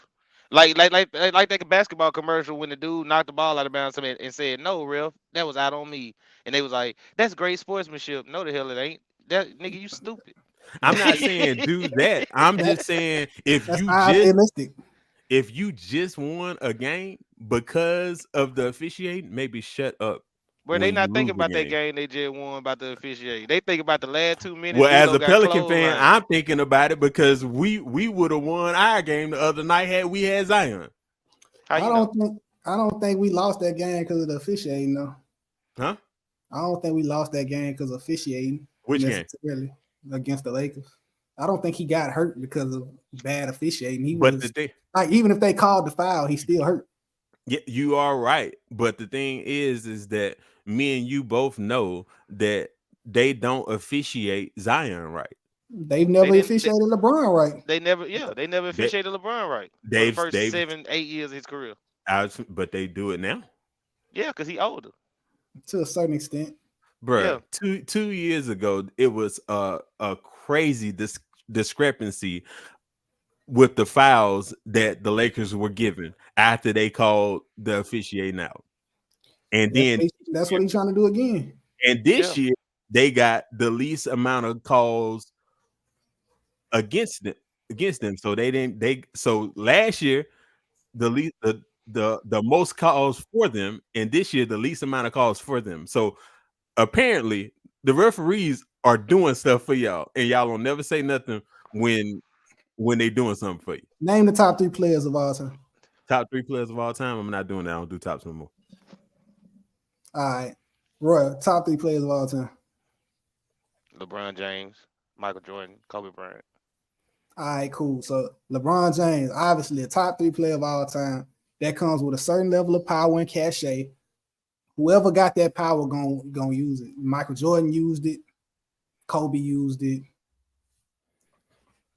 Like that basketball commercial when the dude knocked the ball out of bounds and said, "No, ref, that was out on me," and they was like, "That's great sportsmanship." No, the hell it ain't. That nigga, you stupid. I'm not saying do that. I'm just saying if you just won a game because of the officiating, maybe shut up Bro, they when you not lose thinking the about that game. game they just won about the officiate. They think about the last 2 minutes. Well, as D'Lo a got Pelican fan, clothesline. I'm thinking about it because we would have won our game the other night had we had Zion. How I you know? don't think we lost that game because of the officiating. No, Huh? I don't think we lost that game because of officiating. Which game? Necessarily against the Lakers. I don't think he got hurt because of bad officiating. He But was the thing, like, even if they called the foul, he still hurt. yeah, you are right. But the thing is that me and you both know that they don't officiate Zion right. They've They never didn't. officiated LeBron right. They never. Yeah, they never They, officiated LeBron right for the first they've 7-8 years of his career. but they do it now, Yeah, because he older. To a certain extent. bro. Yeah. 2 years ago, it was a crazy discrepancy with the fouls that the Lakers were given after they called the officiating out, and then That's what he's trying to do again. and this Yeah. year they got the least amount of calls against them. So so last year the least the most calls for them, and this year the least amount of calls for them. So apparently the referees are doing stuff for y'all, and y'all will never say nothing when they doing something for you. Name the top 3 players of all time. Top 3 players of all time. I'm not doing that. I don't do tops no more. All right. Roy, top 3 players of all time. LeBron James, Michael Jordan, Kobe Bryant. All right, cool. So LeBron James, obviously a top 3 player of all time. That comes with a certain level of power and cachet. Whoever got that power gonna use it. Michael Jordan used it. Kobe used it.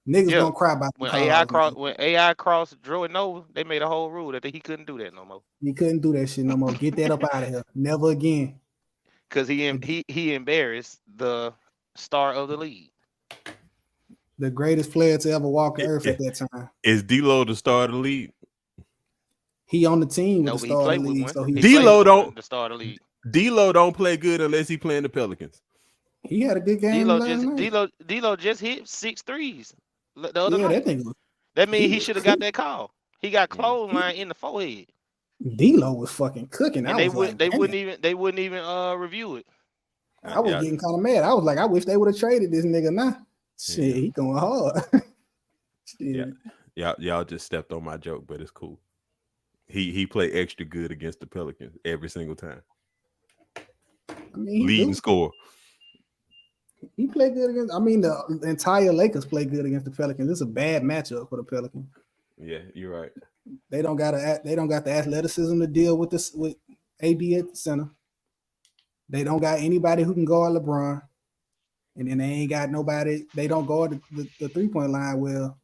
Niggas gonna cry about when the AI crossed Jordan over, they made a whole rule that he couldn't do that no more. He couldn't do that shit no more. Get that up out of here. Never again. Because he embarrassed the star of the league. The greatest player to ever walk the earth at that time. Is D'Lo the star of the league? He on the team with No, the but he star of played the with league. one. So He D'Lo played don't with the star of the league. D'Lo don't play good unless he playing the Pelicans. he had a good game last night. D'Lo just hit 6 threes the other Yeah, night. that thing was, That means he was should have got cooking. that call. He got clothesline in the forehead. D'Lo was fucking cooking. And they wouldn't even review it. I was getting kind of mad. I was like, I wish they would have traded this nigga now. Shit, he going hard. Shit. Yeah. Y'all just stepped on my joke, but it's cool. He played extra good against the Pelicans every single time. I mean, Leading score. He played good against. I mean, the entire Lakers play good against the Pelicans. It's a bad matchup for the Pelicans. Yeah, you're right. They don't got the athleticism to deal with this with AD at the center. They don't got anybody who can guard LeBron, and then they ain't got nobody. They don't guard the 3-point line well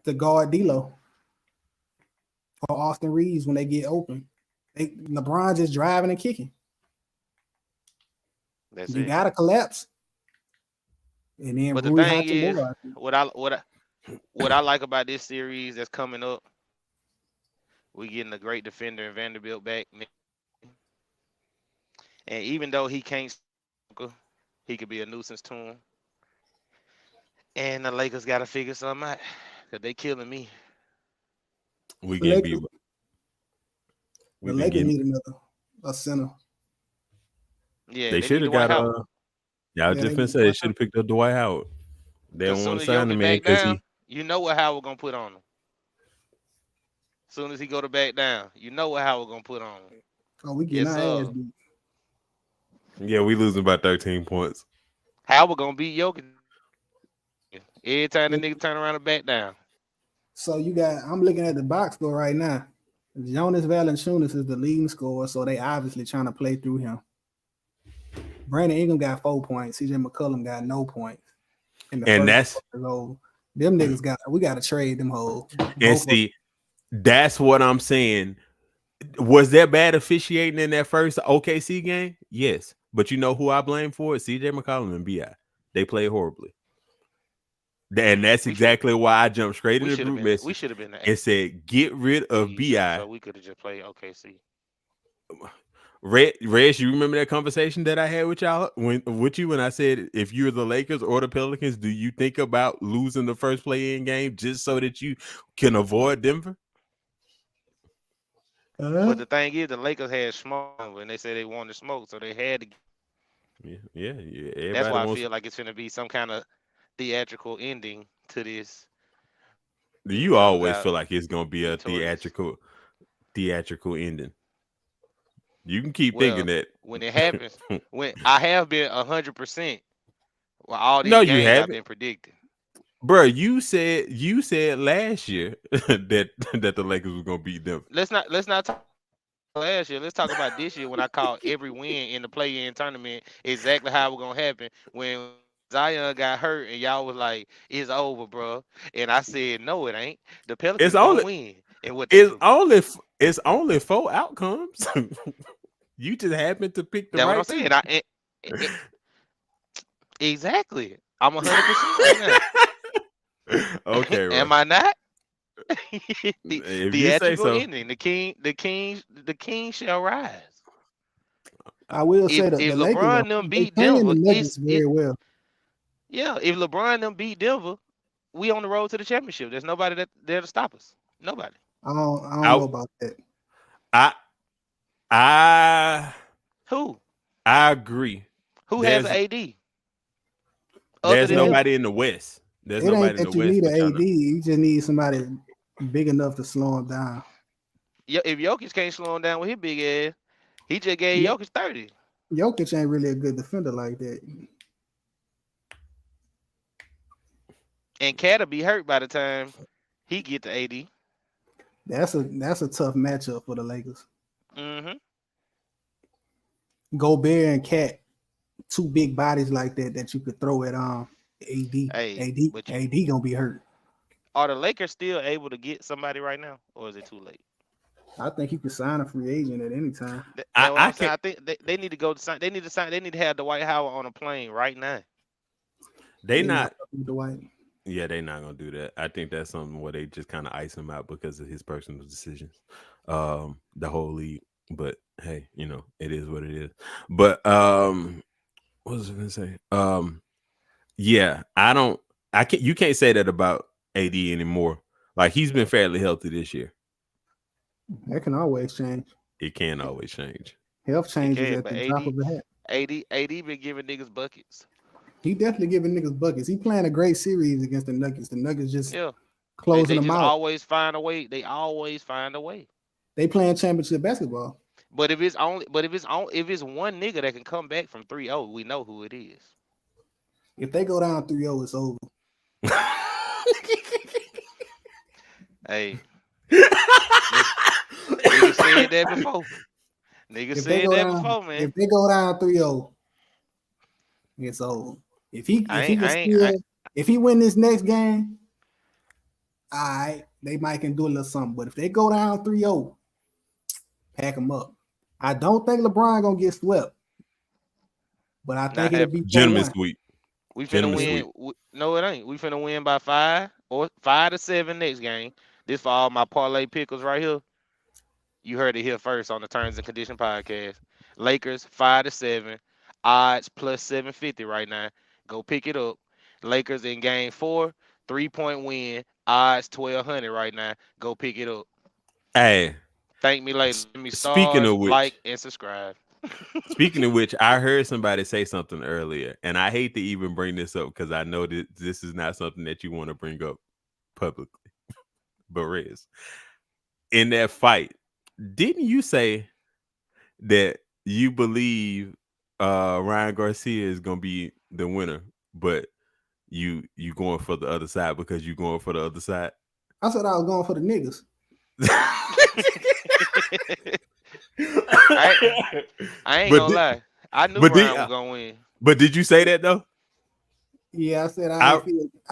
to guard D'Lo or Austin Reeves when they get open. LeBron just driving and kicking. You gotta collapse. And then but the thing is, what I like about this series that's coming up, we getting a great defender in Vanderbilt back. And even though he can't, he could be a nuisance to him. And the Lakers got to figure something out because they killing me. We can't be. The Lakers need a center. Yeah, they should have got I was just gonna say they should have picked up Dwight Howard. They don't want to sign the man because you know what Howard gonna put on him. As soon as he go to back down, you know what Howard gonna put on him. Oh, we getting our ass beat. Yeah, we losing by 13 points. Howard gonna beat Jokic every time the nigga turn around and back down. So I'm looking at the box score right now. Jonas Valanciunas is the leading scorer, so they obviously trying to play through him. Brandon Ingram got 4 points. CJ McCollum got no points. And them niggas we got to trade them hoes. And see, that's what I'm saying. Was there bad officiating in that first OKC game? Yes. But you know who I blame for it? CJ McCollum and BI. They played horribly. And that's exactly why I jumped straight into the group message. We should have been and said, get rid of BI. So we could have just played OKC. Reg, you remember that conversation that I had with y'all when I said, if you're the Lakers or the Pelicans, do you think about losing the first play-in game just so that you can avoid Denver? But the thing is, the Lakers had smoke, and they said they wanted smoke, so they had to. Yeah. That's Everybody why I wants. feel like it's gonna be some kind of theatrical ending to this. You always Without feel like it's gonna be a victorious. theatrical ending. You can keep thinking Well, that. when it happens, when I have been 100%, well, all No, these you games I've haven't, been predicting. bro. You said last year that the Lakers were gonna beat them. Let's not talk last year. Let's talk about this year when I called every win in the play-in tournament exactly how it was gonna happen. When Zion got hurt and y'all was like, "It's over, bro," and I said, "No, it ain't. The It's Pelicans gonna only win." And what they it's do? only it's only 4 outcomes. You just happen to pick the That's what I'm right saying. two. Exactly. I'm 100% right now. Okay, bro. Am I not? The If you say theatrical so. ending. The king shall rise. I will If say that if the Lakers are LeBron them they beat playing Denver, the Nuggets very well. yeah. If LeBron them beat Denver, we on the road to the championship. There's nobody that there to stop us. Nobody. I don't know I about that. I I Who? I agree. Who has an There's AD other there's than It ain't them? nobody in the West. There's it ain't nobody in the that you West, need an but y'all AD. know. You just need somebody big enough to slow him down. Yeah, if Jokic can't slow him down with his big ass, he just gave Yo- Jokic 30. Jokic ain't really a good defender like that. And Cat'll be hurt by the time he get to AD. That's a tough matchup for the Lakers. Mm-hmm. Gobert and Cat, two big bodies like that you could throw at AD. Hey, AD but AD gonna be hurt. are the Lakers still able to get somebody right now, or is it too late? I think you could sign a free agent at any time. That's what I I'm saying. can't. I think they need to go to sign. They need to sign. They need to have Dwight Howard on a plane right now. They They not not. fucking with Dwight. Yeah, they not gonna do that. I think that's something where they just kind of ice him out because of his personal decisions. The whole league. But hey, it is what it is. But what was I gonna say? Yeah, I don't. I can't. You can't say that about AD anymore. Like he's been fairly healthy this year. That can always change. It can always change. Health It changes can, at but the drop of a hat. AD been giving niggas buckets. He definitely giving niggas buckets. He playing a great series against the Nuggets. The Nuggets just Yeah, closing they them just out. always find a way. They always find a way. They playing championship basketball. But if it's one nigga that can come back from 3-0, we know who it is. If they go down 3-0, it's over. Hey, nigga said that before. Nigga If they said go that down, before, man. if they go down 3-0, it's over. If he if he win this next game, all right, they might can do a little something. But if they go down 3-0, pack them up. I don't think LeBron gonna get swept, but I think it'll be Gentlemen 4-1. sweep. We finna Gentlemen win. No, it ain't. We finna win by 5 to 7 next game. This for all my parlay pickers right here. You heard it here first on the Terms and Condition podcast. Lakers 5 to 7, odds plus 750 right now. Go pick it up. Lakers in game 4, 3-point win, odds 1200 right now. Go pick it up. Hey, Thank me later. Give me speaking stars, of which, like, and subscribe. I heard somebody say something earlier, and I hate to even bring this up because I know that this is not something that you want to bring up publicly. But Rez, in that fight, didn't you say that you believe Ryan Garcia is gonna be the winner, but you going for the other side because you going for the other side? I said I was going for the niggas. I ain't gonna lie. I knew Ryan was gonna win. But did you say that though? Yeah, I said I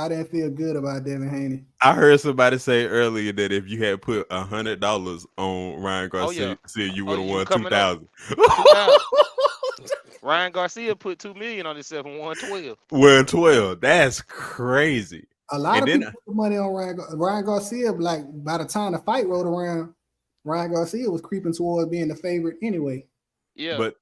didn't feel good about Devin Haney. I heard somebody say earlier that if you had put $100 on Ryan Garcia, you would have won 2,000. Ryan Garcia put $2 million on himself and won 12. Won 12. That's crazy. A lot of people put money on Ryan Garcia. Like by the time the fight rolled around, Ryan Garcia was creeping towards being the favorite anyway. Yeah, but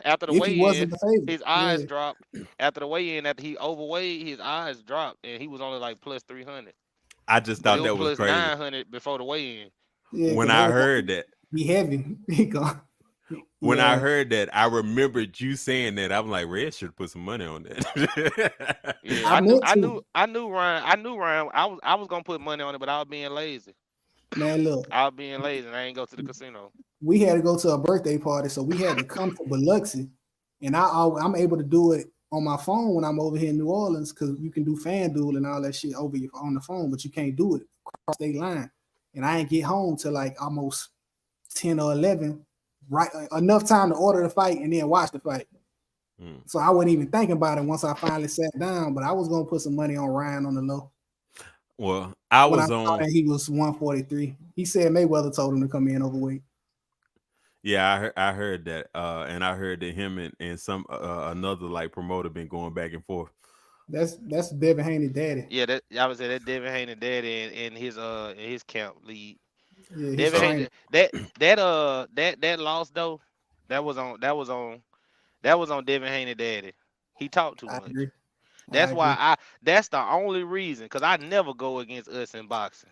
after the weigh-in, his eyes dropped. After the weigh-in, after he overweighed, his eyes dropped, and he was only like plus 300. I just thought that was plus crazy. 900 before the weigh-in. Yeah, when I heard that, Be heavy. He gone. When I Yeah, heard that, I remembered you saying that. I'm like, Red should put some money on that. Yeah, I meant to. I knew Ryan. I knew Ryan. I was gonna put money on it, but I was being lazy. Man, look, I was being lazy, and I ain't go to the casino. we had to go to a birthday party, so we had to come to Biloxi, and I'm able to do it on my phone when I'm over here in New Orleans because you can do FanDuel and all that shit on the phone, but you can't do it across state line. And I ain't get home till like almost 10 or 11, right? Enough time to order the fight and then watch the fight. So I wasn't even thinking about it once I finally sat down, but I was gonna put some money on Ryan on the low. Well, I When I was saw on. that he was 143. He said Mayweather told him to come in overweight. Yeah, I heard that, and I heard that him and some another like promoter been going back and forth. That's Devin Haney daddy. Yeah, that I would say that Devin Haney daddy in his camp lead. Yeah, he's Devin trained. Haney that loss though, that was on Devin Haney daddy. He talked too I much. agree. That's I why agree. that's the only reason, because I never go against us in boxing.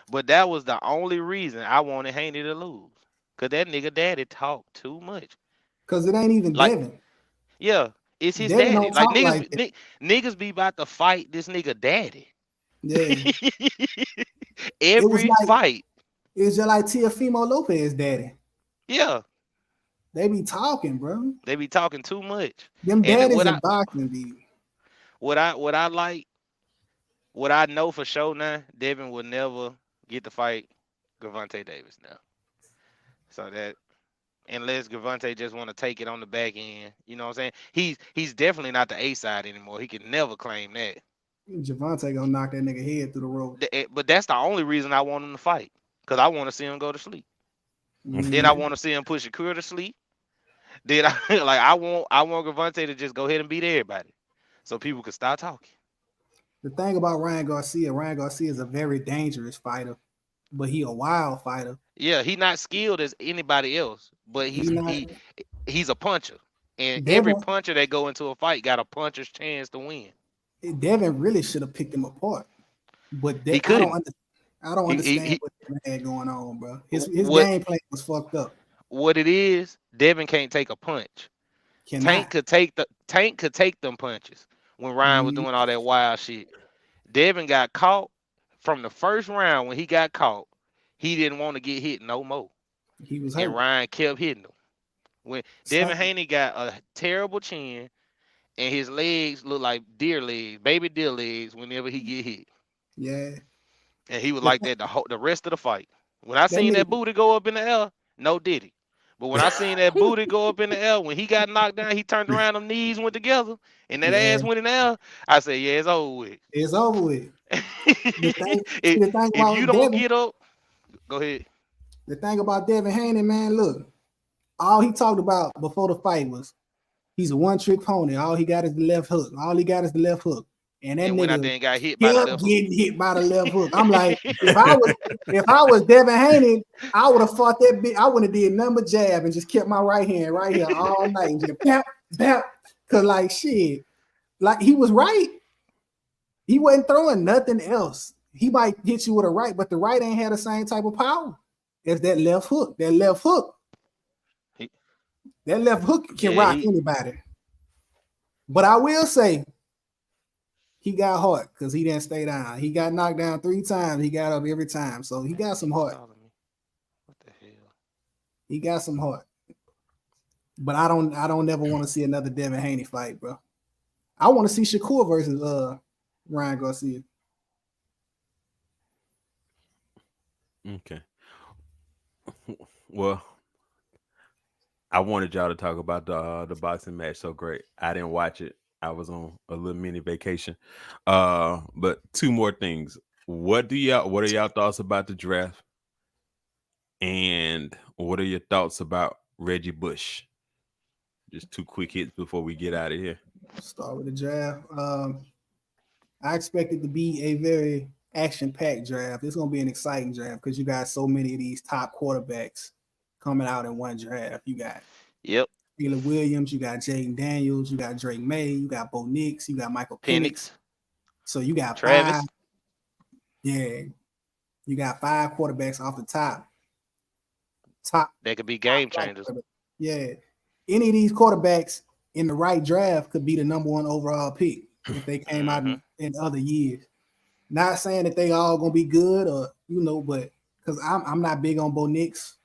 But that was the only reason I wanted Haney to lose. Cause that nigga daddy talked too much. Because it ain't even Like, Devin. yeah, it's his Devin daddy. don't Like talk like that. niggas be about to fight this nigga daddy. Yeah. It was Every like fight. it's just like Teofimo Lopez daddy. Yeah. They be talking, bro. They be talking too much. Them And daddies in boxing be. what I like, what I know for sure now, Devin will never get to fight Gervonta Davis now. So that unless Gervonta just want to take it on the back end, you know what I'm saying? He's definitely not the A side anymore. He can never claim that. Javante gonna knock that nigga head through the rope. But that's the only reason I want him to fight. Because I want to see him go to sleep. Then I want to see him push Shakur to sleep. Then I want Gervonta to just go ahead and beat everybody, so people can stop talking. The thing about Ryan Garcia is a very dangerous fighter, but he a wild fighter. Yeah, he not skilled as anybody else, but he's a puncher, and every Devin, puncher that go into a fight got a puncher's chance to win. Devin really should have picked him apart, but He couldn't. I don't understand He- what Devin had going on, bro. His what game plan was fucked up. what it is, Devin can't take a punch. Tank could take them punches when Ryan was doing all that wild shit. Devin got caught from the first round. When he got caught, he didn't want to get hit no more. He was hurt. And Ryan kept hitting him. When Devin Haney got a terrible chin and his legs look like deer legs, baby deer legs whenever he get hit. Yeah. And he was like that the rest of the fight. When I seen that booty go up in the air, no diddy. But when I seen that booty go up in the air, when he got knocked down, he turned around, them knees went together, and that ass went in the air. I said, yeah, it's over with. It's over with. If you don't get up, go ahead. The thing about Devin Haney, man, look, all he talked about before the fight was he's a one-trick pony. All he got is the left hook. And that went out nigga there and got hit by the left hook. getting hit by the left hook. I'm like, if I was Devin Haney, I would have fought that bitch. I would have did number jab and just kept my right hand right here all night and just bap, bap. Cause like shit, like he was right. He wasn't throwing nothing else. He might hit you with a right, but the right ain't had the same type of power as that left hook. That left hook can rock anybody. But I will say, he got heart because he didn't stay down. He got knocked down 3 times. He got up every time. So he got some heart. What the hell? He got some heart. But I don't never want to see another Devin Haney fight, bro. I want to see Shakur versus Ryan Garcia. Okay. Well, I wanted y'all to talk about the boxing match so great. I didn't watch it. I was on a little mini vacation. But 2 more things. What are y'all thoughts about the draft? And what are your thoughts about Reggie Bush? Just 2 quick hits before we get out of here. Start with the draft. I expect it to be a very action-packed draft. It's going to be an exciting draft because you got so many of these top quarterbacks coming out in one draft. You got Caleb Williams, you got Jaden Daniels, you got Drake May, you got Bo Nix, you got Michael Penix. So you got Travis. 5. Yeah. You got 5 quarterbacks off the top. top. That could be game top changers. Yeah, any of these quarterbacks in the right draft could be the number 1 overall pick if they came out in other years. Not saying that they all gonna be good or but because I'm not big on Bo Nix.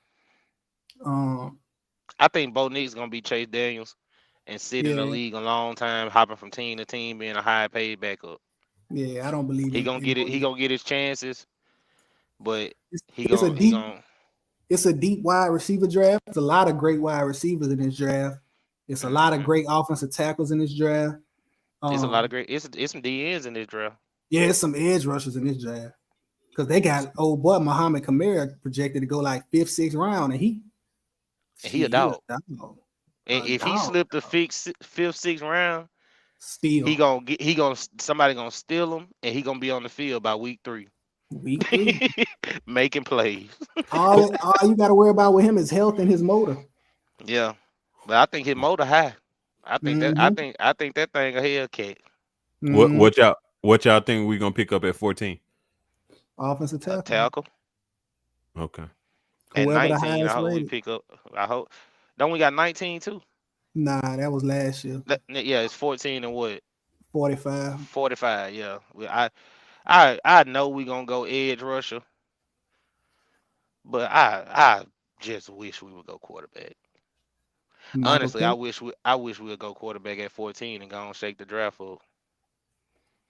I think Bo Nix gonna be Chase Daniels and sit in the Yeah, league a long time, hopping from team to team, being a high paid backup. yeah, I don't believe He gonna in get it. Bo He Nix. gonna get his chances, but he It's a gonna he deep, gonna. it's a deep wide receiver draft. There's a lot of great wide receivers in this draft. It's a lot of great offensive tackles in this draft. It's a lot of great. It's some DNs in this draft. Yeah, it's some edge rushers in this draft because they got old boy Muhammad Kamara projected to go like 5th, 6th round, and He a dog. dog. And A if he dog. slipped the 5th, 6th round, Steal he gonna somebody gonna steal him, and he gonna be on the field by week 3, week 3. making plays. all you got to worry about with him is health and his motor. Yeah, but I think his motor high. I think that I think that thing a Hellcat. What y'all think we gonna pick up at 14? Offensive tackle. Tackle. Okay. At Whoever the 19, I highest hope we rated. pick up. I hope. Don't we got 19 too? Nah, that was last year. Yeah, it's 14 and what? 45. 45. Yeah. I know we gonna go edge rusher, but I just wish we would go quarterback. Michael Honestly, Penix. I wish we would go quarterback at 14 and go and shake the draft up.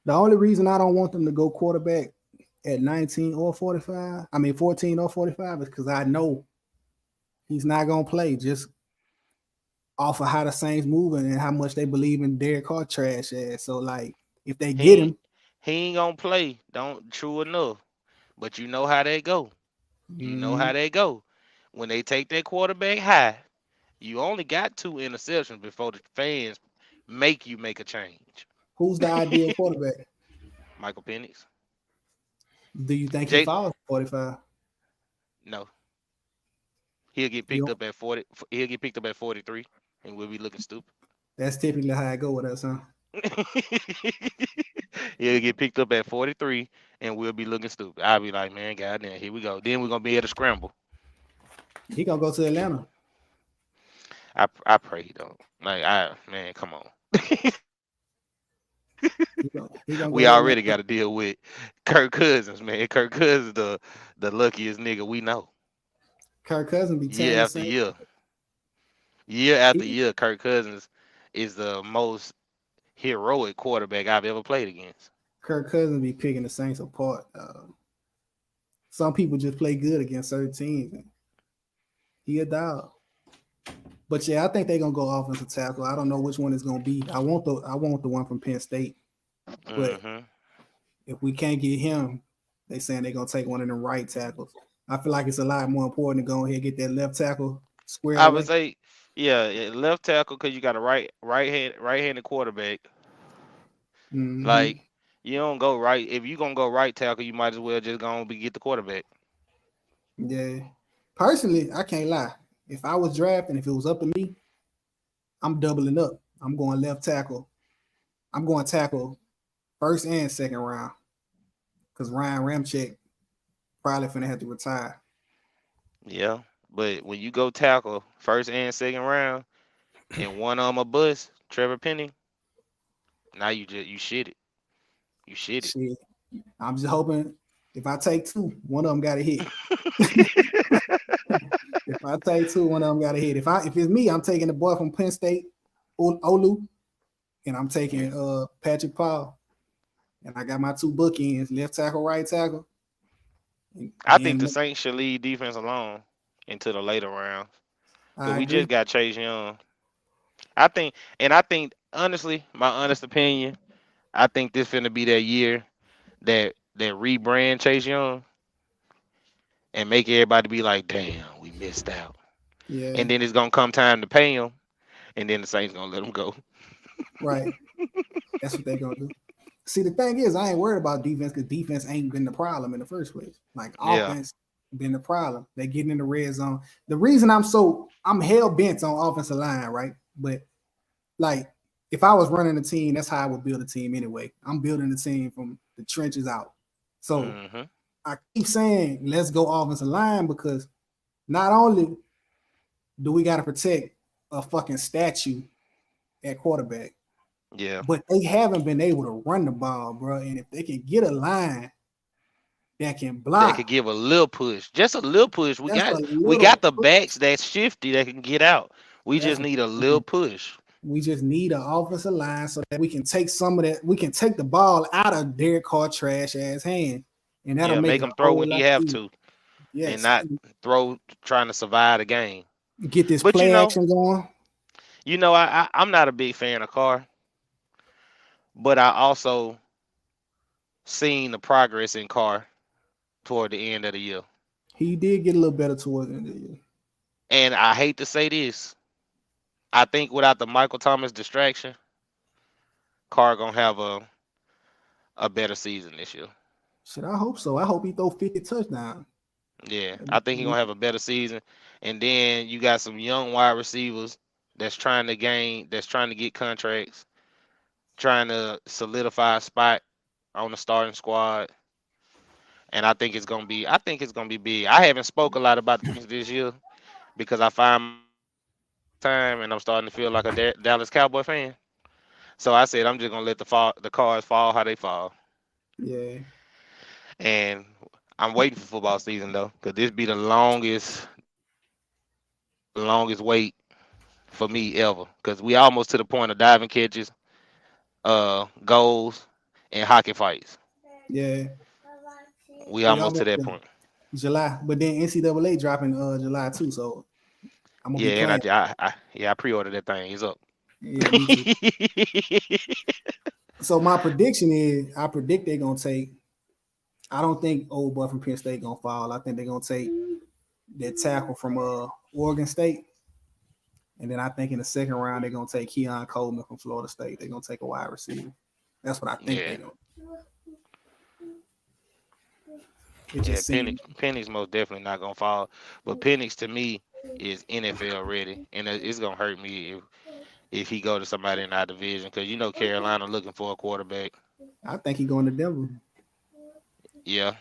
The only reason I don't want them to go quarterback at 19 or 45, 14 or 45, is because I know he's not gonna play just off of how the Saints moving and how much they believe in Derek Carr trash ass. So like, if they get him, He ain't gonna play. True enough. But you know how they go. You know how they go. When they take that quarterback high, you only got 2 interceptions before the fans make you make a change. who's the ideal quarterback? Michael Penix. Do you think he falls 45? No. He'll get picked up at 40. He'll get picked up at 43, and we'll be looking stupid. That's typically how I go with us, huh? He'll get picked up at 43, and we'll be looking stupid. I'll be like, man, goddamn, here we go. Then we're gonna be able to scramble. He gonna go to Atlanta. I pray he don't. Man, come on. We already got to deal with Kirk Cousins, man. Kirk Cousins, the luckiest nigga we know. Kirk Cousins be year after year. Year after year, Kirk Cousins is the most heroic quarterback I've ever played against. Kirk Cousins be picking the Saints apart. Some people just play good against certain teams. He a dog. But yeah, I think they're gonna go offensive tackle. I don't know which one it's gonna be. I want the one from Penn State. But if we can't get him, they saying they're gonna take one of them right tackles. I feel like it's a lot more important to go ahead and get that left tackle squared away. I would say, yeah, left tackle because you got a right-handed quarterback. Like you don't go right. If you gonna go right tackle, you might as well just go and get the quarterback. Yeah. Personally, I can't lie. If I was drafting, if it was up to me, I'm doubling up. I'm going left tackle. I'm going tackle first and second round. Because Ryan Ramczyk probably finna have to retire. Yeah, but when you go tackle first and second round, and one of them a bust, Trevor Penning, now you shit it. You shit it. Shit. I'm just hoping if I take 2, one of them got to hit. If I take 2, one of them got to hit. If it's me, I'm taking the boy from Penn State, Olu, and I'm taking Patrick Paul. And I got my 2 bookends, left tackle, right tackle. I think the Saints should leave defense alone into the later rounds. But we just got Chase Young. I think, honestly, my honest opinion, I think this finna be that year that rebrand Chase Young and make everybody be like, damn, we missed out. Yeah. And then it's gonna come time to pay him, and then the Saints gonna let him go. Right. That's what they're gonna do. See, the thing is, I ain't worried about defense because defense ain't been the problem in the first place. Like offense been the problem. They getting in the red zone. The reason I'm hell bent on offensive line, right? But like if I was running a team, that's how I would build a team anyway. I'm building the team from the trenches out. So I keep saying let's go offensive line because not only do we got to protect a fucking statue at quarterback, Yeah. but they haven't been able to run the ball, bro. And if they can get a line that can That block, could give a little push, just a little push. We just a got little the push. backs that's shifty that can get out. We That's just what need a I'm little saying. push. We just need an offensive line so that we can take some of that. We can take the ball out of Derek Carr trash ass hand, and that'll Yeah, make make it a him throw whole when he lot have easier. to, and Yes, not throw trying to survive the game. get this But play action going. I'm not a big fan of Carr, but I also seen the progress in Carr toward the end of the year. He did get a little better towards the end of the year. And I hate to say this, I think without the Michael Thomas distraction, Carr gonna have a better season this year. Shit, I hope so. I hope he throw 50 touchdowns. Yeah, I think he's gonna have a better season. And then you got some young wide receivers that's trying to get contracts, trying to solidify a spot on the starting squad. And I think it's gonna be big. I haven't spoke a lot about the Phoenix this year because I find time and I'm starting to feel like a Dallas Cowboy fan. So I said I'm just gonna let the cards fall how they fall. Yeah. And I'm waiting for football season though, because this be the longest wait for me ever. Because we almost to the point of diving catches, goals, and hockey fights. Yeah. We We almost to almost that there. point. July, but then NCAA dropping July too, so I'm gonna be Yeah, and playing. I pre-ordered that thing. It's up. Yeah, me too. So my prediction is, I predict they're gonna take. I don't think old boy from Penn State gonna fall. I think they're gonna take that tackle from Oregon State, and then I think in the second round they're gonna take Keon Coleman from Florida State. They're gonna take a wide receiver. That's what I think Yeah. they're gonna. It Yeah, just seems. Penix most definitely not gonna fall. But Penix to me is NFL ready, and it's gonna hurt me if he go to somebody in our division, because Carolina looking for a quarterback. I think he going to Denver. Yeah.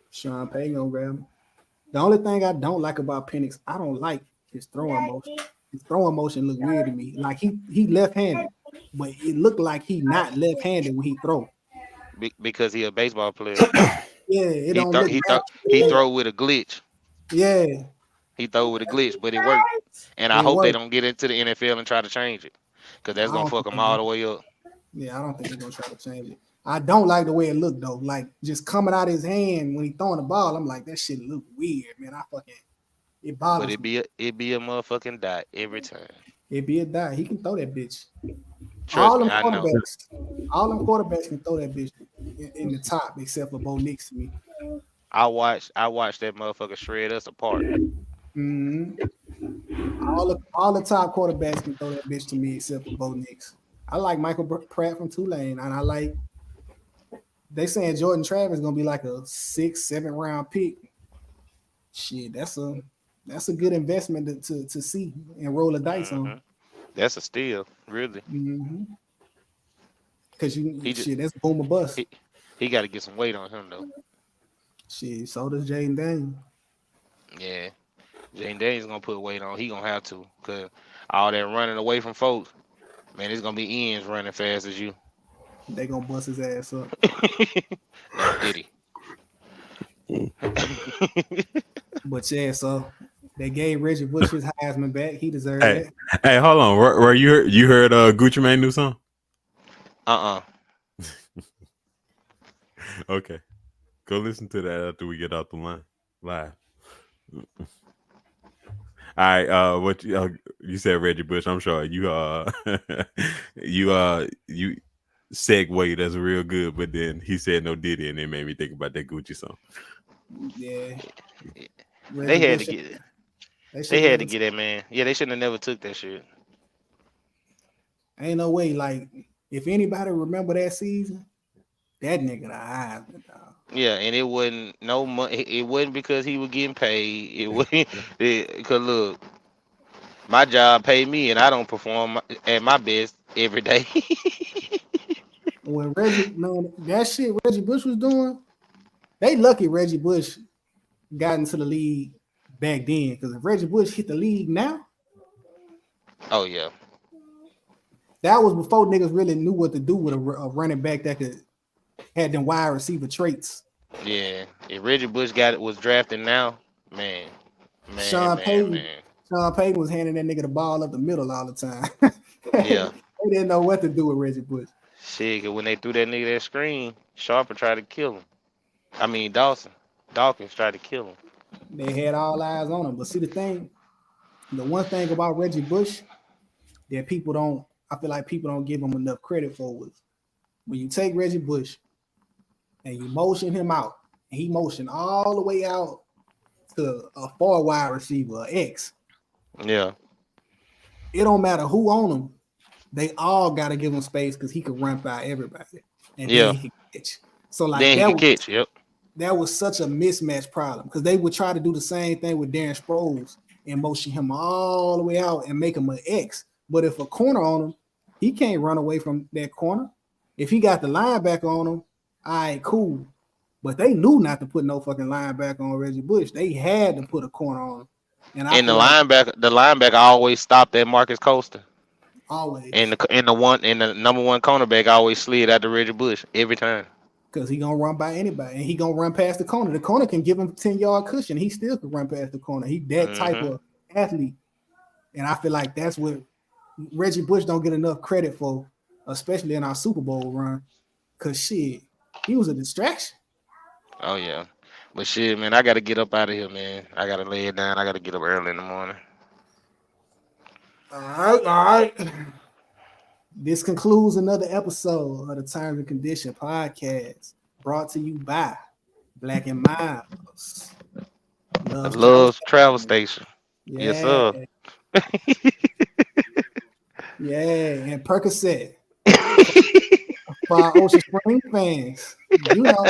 Sean Payton gonna grab him. The only thing I don't like about Penix, I don't like his throwing motion. His throwing motion look weird to me. Like he left-handed, but it looked like he not left-handed when he throw. Because he a baseball player. Yeah, it don't look he throw with a glitch. Yeah. He throw with a glitch, but it worked. And I It hope they worked. don't get into the NFL and try to change it, because that's I gonna don't fuck think them they all will. the way up. Yeah, I don't think they're gonna try to change it. I don't like the way it looked though. Like just coming out of his hand when he throwing the ball, I'm like, that shit look weird, man. It bothers But me. it be a motherfucking dot every time. It be a die. He can throw that bitch. Trust All me, them I know. quarterbacks can throw that bitch in the top, except for Bo Nix to me. I watched that motherfucker shred us apart. Mm-hmm. All the top quarterbacks can throw that bitch to me, except for Bo Nix. I like Michael Pratt from Tulane, and I like. They saying Jordan Travis gonna be like a 6th, 7th round pick. Shit, that's a good investment to see and roll the dice on. That's a steal, really. Because that's boom or bust. He got to get some weight on him though. Shit, so does Jaden Daniels. Yeah, Jaden Daniels gonna put weight on. He gonna have to, cause all that running away from folks, man, it's gonna be ends running fast as you. They gonna bust his ass up. No, did he? But yeah, so they gave Reggie Bush his Heisman back. He deserved Hey, it. hey, hold on. Where you heard Gucci Mane new song? Okay, go listen to that after we get out the line live. All right, what you said, Reggie Bush? I'm sure you you segued that's real good, but then he said no Diddy, and it made me think about that Gucci song. Yeah, They had to get it. They had to get that man. Yeah, they shouldn't have never took that shit. Ain't no way. Like, if anybody remember that season, that nigga the Heisman, dog. Yeah, and it wasn't no money. It wasn't because he was getting paid. It wasn't because look, my job paid me, and I don't perform at my best every day. When that shit Reggie Bush was doing, they lucky Reggie Bush got into the league back then. Because if Reggie Bush hit the league now, Oh yeah. that was before niggas really knew what to do with a running back that could had them wide receiver traits. Yeah. If Reggie Bush was drafted now, man. Sean Payton was handing that nigga the ball up the middle all the time. Yeah. They didn't know what to do with Reggie Bush. Shit, 'cause when they threw that nigga that screen, Sharper tried to kill him. I mean Dawkins tried to kill him. They had all eyes on him. But see the one thing about Reggie Bush that I feel like people don't give him enough credit for was when you take Reggie Bush and you motion him out, and he motioned all the way out to a 4 wide receiver, an X. Yeah. It don't matter who on him. They all got to give him space because he could run by everybody. And then he could catch. So like then he could catch, yep. That was such a mismatch problem because they would try to do the same thing with Darren Sproles and motion him all the way out and make him an X. But if a corner on him, he can't run away from that corner. If he got the linebacker on him, all right, cool. But they knew not to put no fucking linebacker on Reggie Bush. They had to put a corner on him. And the linebacker always stopped at Marcus Costa. Always. And the number one cornerback always slid out to Reggie Bush every time. Because he gonna run by anybody and he gonna run past the corner. The corner can give him 10-yard cushion. He still could run past the corner. He that type of athlete. And I feel like that's what Reggie Bush don't get enough credit for, especially in our Super Bowl run. Cause shit, he was a distraction. Oh yeah. But shit, man, I gotta get up out of here, man. I gotta lay it down. I gotta get up early in the morning. All right. This concludes another episode of the Terms and Condition podcast, brought to you by Black and Miles. Love's Travel Station. Yeah. Yes, sir. Yeah, and Percocet. For our Ocean Spring fans, you know.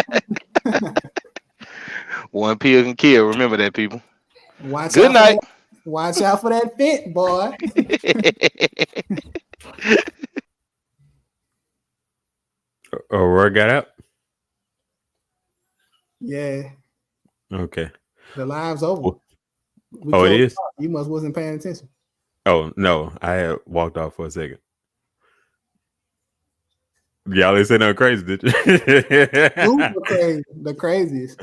One pill can kill. Remember that, people. Good night. Watch out for that fit, boy. Oh, Roy got out? Yeah. Okay. The live's over. It is? You must wasn't paying attention. Oh, no. I had walked off for a second. Y'all ain't say nothing crazy, did you? Super crazy. The craziest.